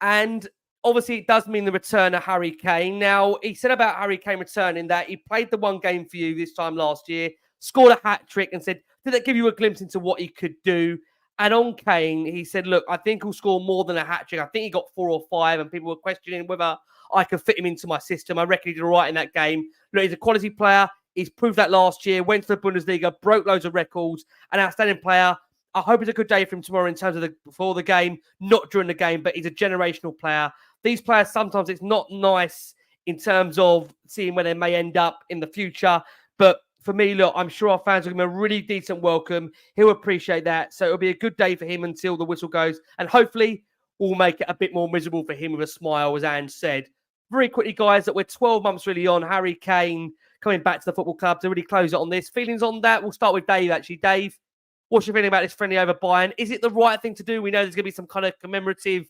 And obviously, it does mean the return of Harry Kane. Now, he said about Harry Kane returning that he played the one game for you this time last year, scored a hat-trick, and said, did that give you a glimpse into what he could do? And on Kane, he said, look, I think he'll score more than a hat-trick. I think he got 4 or 5, and people were questioning whether I could fit him into my system. I reckon he did all right in that game. Look, he's a quality player. He's proved that last year, went to the Bundesliga, broke loads of records, an outstanding player. I hope it's a good day for him tomorrow in terms of before the game, not during the game, but he's a generational player. These players, sometimes it's not nice in terms of seeing where they may end up in the future. But for me, look, I'm sure our fans will give him a really decent welcome. He'll appreciate that. So it'll be a good day for him until the whistle goes. And hopefully we'll make it a bit more miserable for him with a smile, as Ange said. Very quickly, guys, that we're 12 months really on. Harry Kane coming back to the football club to really close it on this. Feelings on that? We'll start with Dave, actually. Dave, what's your feeling about this friendly over Bayern? Is it the right thing to do? We know there's going to be some kind of commemorative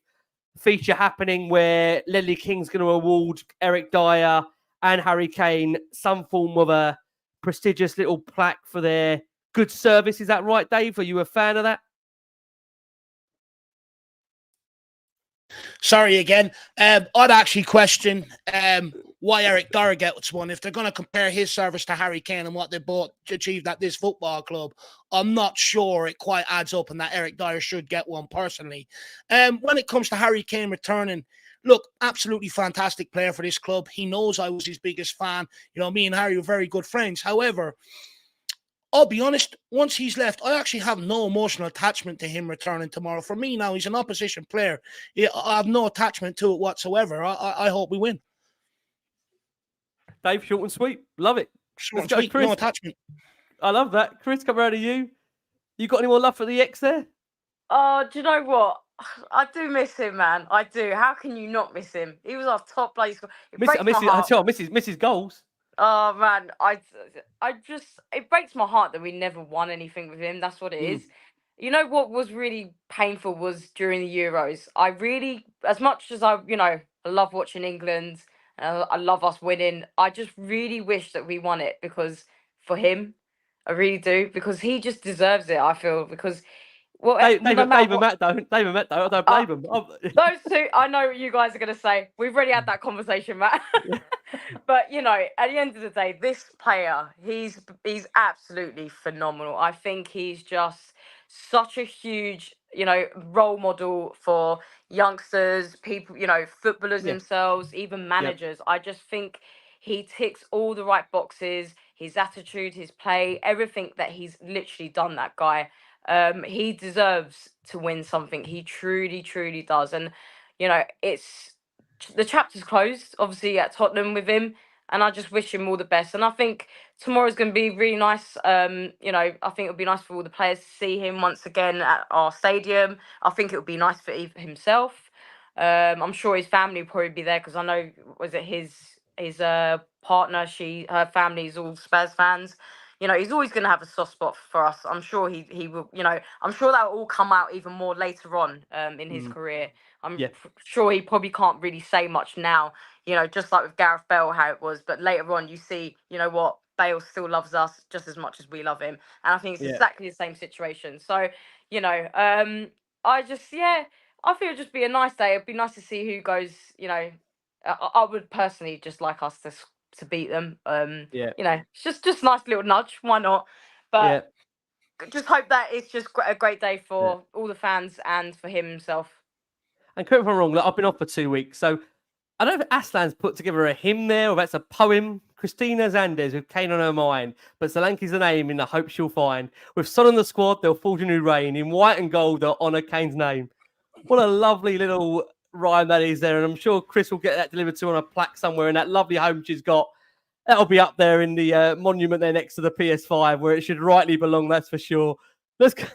feature happening where Ledley King's going to award Eric Dyer and Harry Kane some form of a prestigious little plaque for their good service. Is that right, Dave? Are you a fan of that? Sorry again. I'd actually question why Eric Dyer gets one. If they're going to compare his service to Harry Kane and what they both achieved at this football club, I'm not sure it quite adds up and that Eric Dyer should get one personally. When it comes to Harry Kane returning, look, absolutely fantastic player for this club. He knows I was his biggest fan. You know, me and Harry were very good friends. However, I'll be honest, once he's left, I actually have no emotional attachment to him returning tomorrow. For me now, he's an opposition player. I have no attachment to it whatsoever. I hope we win. Dave, short and sweet. Love it. Short and sweet, Chris. no attachment. I love that. Chris, come around to you. You got any more love for the ex there? Oh, do you know what? I do miss him, man. I do. How can you not miss him? He was our top player. Mrs. Goals. Oh man, it breaks my heart that we never won anything with him. That's what it is. You know what was really painful was during the Euros. I really, as much as I love watching England, I love us winning. I just really wish that we won it because for him, I really do, because he just deserves it. I feel because. Well, Dave and Matt don't. I don't blame them. Those two, I know what you guys are going to say. We've already had that conversation, Matt. But, at the end of the day, this player, he's absolutely phenomenal. I think he's just such a huge, role model for youngsters, people, footballers themselves, even managers. I just think he ticks all the right boxes. His attitude, his play, everything that he's literally done, that guy. He deserves to win something. He truly, truly does. And, it's the chapter's closed, obviously, at Tottenham with him. And I just wish him all the best. And I think tomorrow's going to be really nice. I think it'll be nice for all the players to see him once again at our stadium. I think it'll be nice for himself. I'm sure his family will probably be there because I know, was it his partner, her family is all Spurs fans. He's always going to have a soft spot for us. I'm sure he will, I'm sure that will all come out even more later on in his career. I'm sure he probably can't really say much now, just like with Gareth Bale, how it was. But later on, you see, what, Bale still loves us just as much as we love him. And I think it's exactly the same situation. So, I think it'd just be a nice day. It'd be nice to see who goes, I would personally just like us to beat them. It's just nice little nudge. Why not? But just hope that it's just a great day for all the fans and for him himself. And correct me if I'm wrong, I've been off for 2 weeks, so I don't know if Aslan's put together a hymn there or that's a poem. Christina Zandes with Kane on her mind, but Solanke's the name in the hope she'll find. With Son on the squad, they'll forge a new reign. In white and gold, they'll honour Kane's name. What a lovely little rhyme that is there, and I'm sure Chris will get that delivered to on a plaque somewhere in that lovely home she's got. That'll be up there in the monument there next to the PS5 where it should rightly belong, that's for sure. Let's go.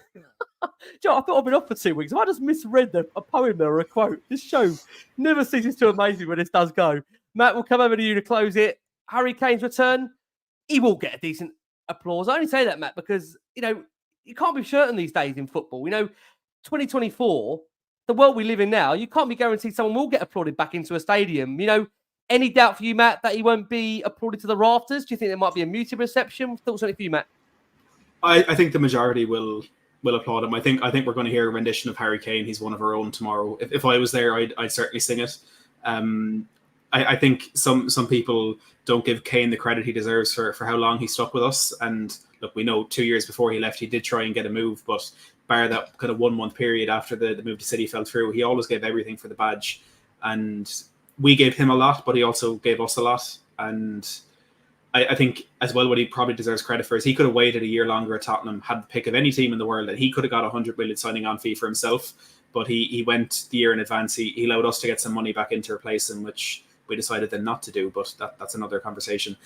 Joe, I thought I've been off for 2 weeks. Have I just misread a poem there or a quote? This show never ceases to amaze me when this does go. Matt, we'll come over to you to close it. Harry Kane's return, he will get a decent applause. I only say that, Matt, because, you can't be certain these days in football. 2024, the world we live in now, you can't be guaranteed someone will get applauded back into a stadium. You know, any doubt for you, Matt, that he won't be applauded to the rafters? Do you think there might be a muted reception? Thoughts on it for you, Matt? I think the majority will applaud him. I think we're going to hear a rendition of Harry Kane. He's one of our own tomorrow. If I was there, I'd certainly sing it. I think some people don't give Kane the credit he deserves for how long he stuck with us. And look, we know 2 years before he left, he did try and get a move, but bar that kind of 1 month period after the move to City fell through, he always gave everything for the badge. And we gave him a lot, but he also gave us a lot. And I think as well what he probably deserves credit for is he could have waited a year longer at Tottenham, had the pick of any team in the world, and he could have got 100 million signing on fee for himself. But he went the year in advance. He allowed us to get some money back in to replace him, which we decided then not to do. But that's another conversation.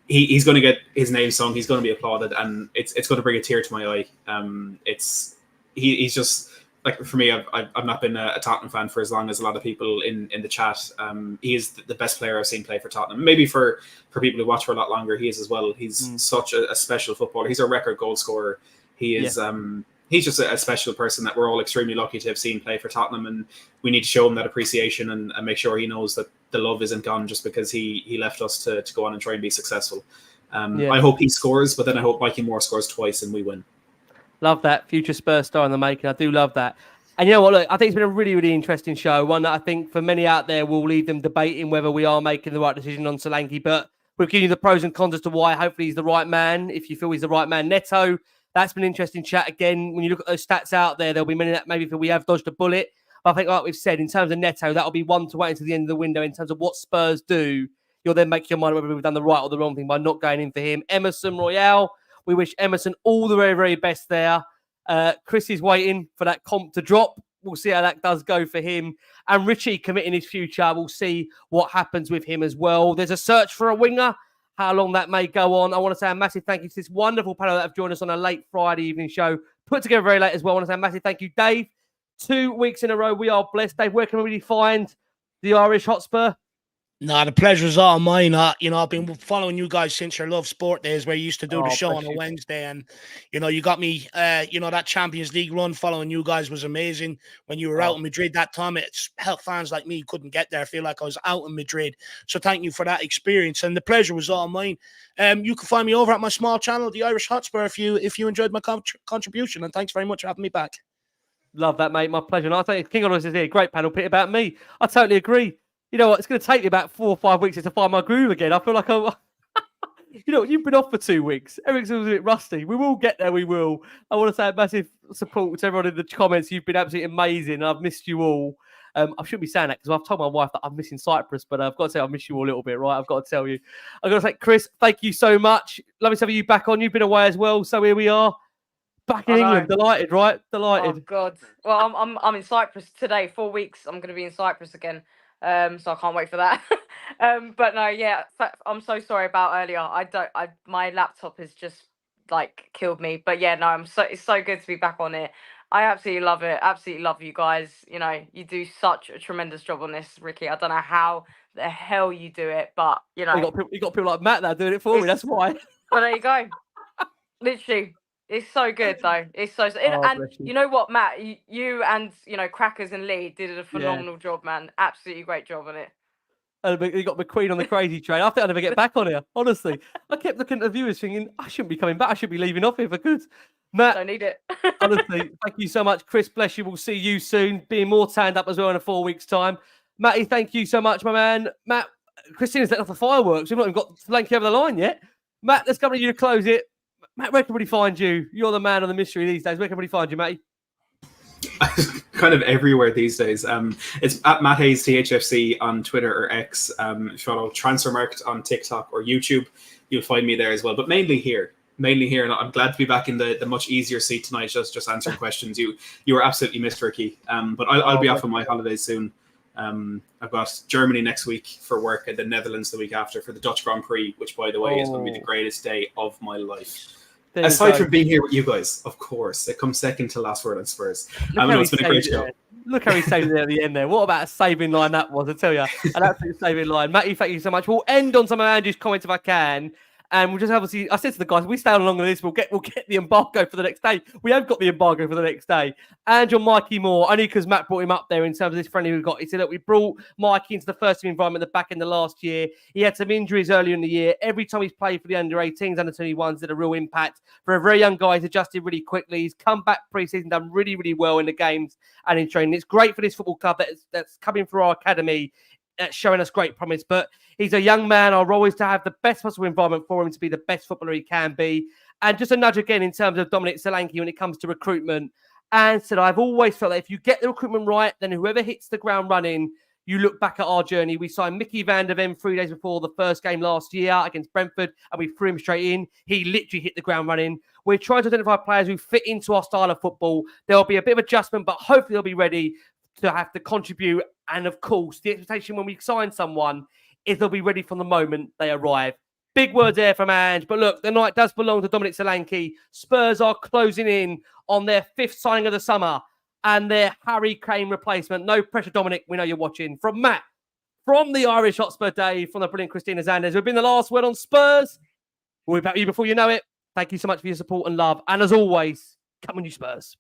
He's going to get his name sung. He's going to be applauded, and it's going to bring a tear to my eye. He's just, like, for me, I've not been a Tottenham fan for as long as a lot of people in the chat. He is the best player I've seen play for Tottenham. Maybe for people who watch for a lot longer, he is as well. He's such a special footballer. He's a record goal scorer. He is. Yeah. He's just a special person that we're all extremely lucky to have seen play for Tottenham, and we need to show him that appreciation and make sure he knows that the love isn't gone just because he left us to go on and try and be successful. I hope he scores, but then I hope Mikey Moore scores twice and we win. Love that. Future Spurs star in the making. I do love that. And you know what? Look, I think it's been a really, really interesting show. One that I think for many out there will leave them debating whether we are making the right decision on Solanke. But we've given you the pros and cons as to why. Hopefully he's the right man. If you feel he's the right man. Neto, that's been an interesting chat. Again, when you look at those stats out there, there'll be many that maybe we have dodged a bullet. But I think, like we've said, in terms of Neto, that'll be one to wait until the end of the window. In terms of what Spurs do, you'll then make your mind whether we've done the right or the wrong thing by not going in for him. Emerson Royal, we wish Emerson all the very, very best there. Chris is waiting for that comp to drop. We'll see how that does go for him. And Richie committing his future. We'll see what happens with him as well. There's a search for a winger. How long that may go on. I want to say a massive thank you to this wonderful panel that have joined us on a late Friday evening show. Put together very late as well. I want to say a massive thank you, Dave. 2 weeks in a row. We are blessed. Dave, where can we really find the Irish Hotspur? No, the pleasure's all mine. I've been following you guys since your Love Sport days where you used to do the show on a Wednesday. And, you got me, that Champions League run following you guys was amazing. When you were out in Madrid that time, it's helped fans like me couldn't get there. I feel like I was out in Madrid. So thank you for that experience. And the pleasure was all mine. You can find me over at my small channel, the Irish Hotspur, if you enjoyed my contribution. And thanks very much for having me back. Love that, mate. My pleasure. And I think King Honors is here. Great panel pit about me. I totally agree. You know what? It's going to take me about 4 or 5 weeks to find my groove again. I feel like you've been off for 2 weeks. Everything's a bit rusty. We will get there. We will. I want to say a massive support to everyone in the comments. You've been absolutely amazing. I've missed you all. I shouldn't be saying that because I've told my wife that I'm missing Cyprus, but I've got to say I miss you all a little bit, right? I've got to tell you. I've got to say, Chris, thank you so much. Lovely to have you back on. You've been away as well. So here we are. Back in England. Delighted, right? Delighted. Oh, God. Well, I'm in Cyprus today. 4 weeks. I'm going to be in Cyprus again. So I can't wait for that. But no, yeah, I'm so sorry about earlier. My laptop has just like killed me. But yeah, no, it's so good to be back on it. I absolutely love it. Absolutely love you guys. You know, you do such a tremendous job on this, Ricky. I don't know how the hell you do it, but you know, you got people like Matt that are doing it for me. That's why. But there you go. Literally. It's so good though. It's so and you know what, Matt, you and Crackers and Lee did a phenomenal job, man. Absolutely great job on it. And you got McQueen on the crazy train. I think I'll never get back on here. Honestly, I kept looking at the viewers thinking I shouldn't be coming back. I should be leaving off here for good. Matt, don't need it. Honestly, thank you so much, Chris. Bless you. We'll see you soon. Being more tanned up as well in a 4 weeks' time. Matty, thank you so much, my man. Matt, Christina's letting off the fireworks. We've not even got Solanke over the line yet. Matt, let's come to you to close it. Matt, where can we find you? You're the man on the mystery these days. Where can we find you, Matty? Kind of everywhere these days. It's at Matt Hayes THFC on Twitter or X. If you follow Transfermarkt on TikTok or YouTube, you'll find me there as well. But mainly here. And I'm glad to be back in the much easier seat tonight, just answering questions. You were absolutely missed, Ricky. But I'll be off on my holidays soon. I've got Germany next week for work and the Netherlands the week after for the Dutch Grand Prix, which, by the way, is going to be the greatest day of my life. Aside from being here with you guys, of course, it comes second to Last Word on Spurs. I know it's been a great show. Look how he saved it at the end there. What about a saving line that was? I tell you, an absolute saving line. Matty, thank you so much. We'll end on some of Andrew's comments if I can. And we'll just obviously, I said to the guys, we stay on longer than this, we'll get the embargo for the next day. We have got the embargo for the next day. And your Mikey Moore, only because Matt brought him up there in terms of this friendly we've got. He said, look, we brought Mikey into the first team environment at the back end of last year. He had some injuries earlier in the year. Every time he's played for the under-18s, under-21s, did a real impact. For a very young guy, he's adjusted really quickly. He's come back pre-season, done really, really well in the games and in training. It's great for this football club that's coming through our academy, showing us great promise. But he's a young man. Our role is to have the best possible environment for him to be the best footballer he can be. And just a nudge again in terms of Dominic Solanke when it comes to recruitment. And said, I've always felt that if you get the recruitment right, then whoever hits the ground running, you look back at our journey. We signed Mickey van der Ven 3 days before the first game last year against Brentford, and we threw him straight in. He literally hit the ground running. We're trying to identify players who fit into our style of football. There'll be a bit of adjustment, but hopefully they'll be ready to have to contribute. And of course, the expectation when we sign someone is they'll be ready from the moment they arrive. Big words there from Ange. But look, the night does belong to Dominic Solanke. Spurs are closing in on their 5th signing of the summer and their Harry Kane replacement. No pressure, Dominic. We know you're watching. From Matt, from the Irish Hotspur Day, from the brilliant Christina Zandes, we've been the last word on Spurs. We'll be back with you before you know it. Thank you so much for your support and love. And as always, come on you Spurs.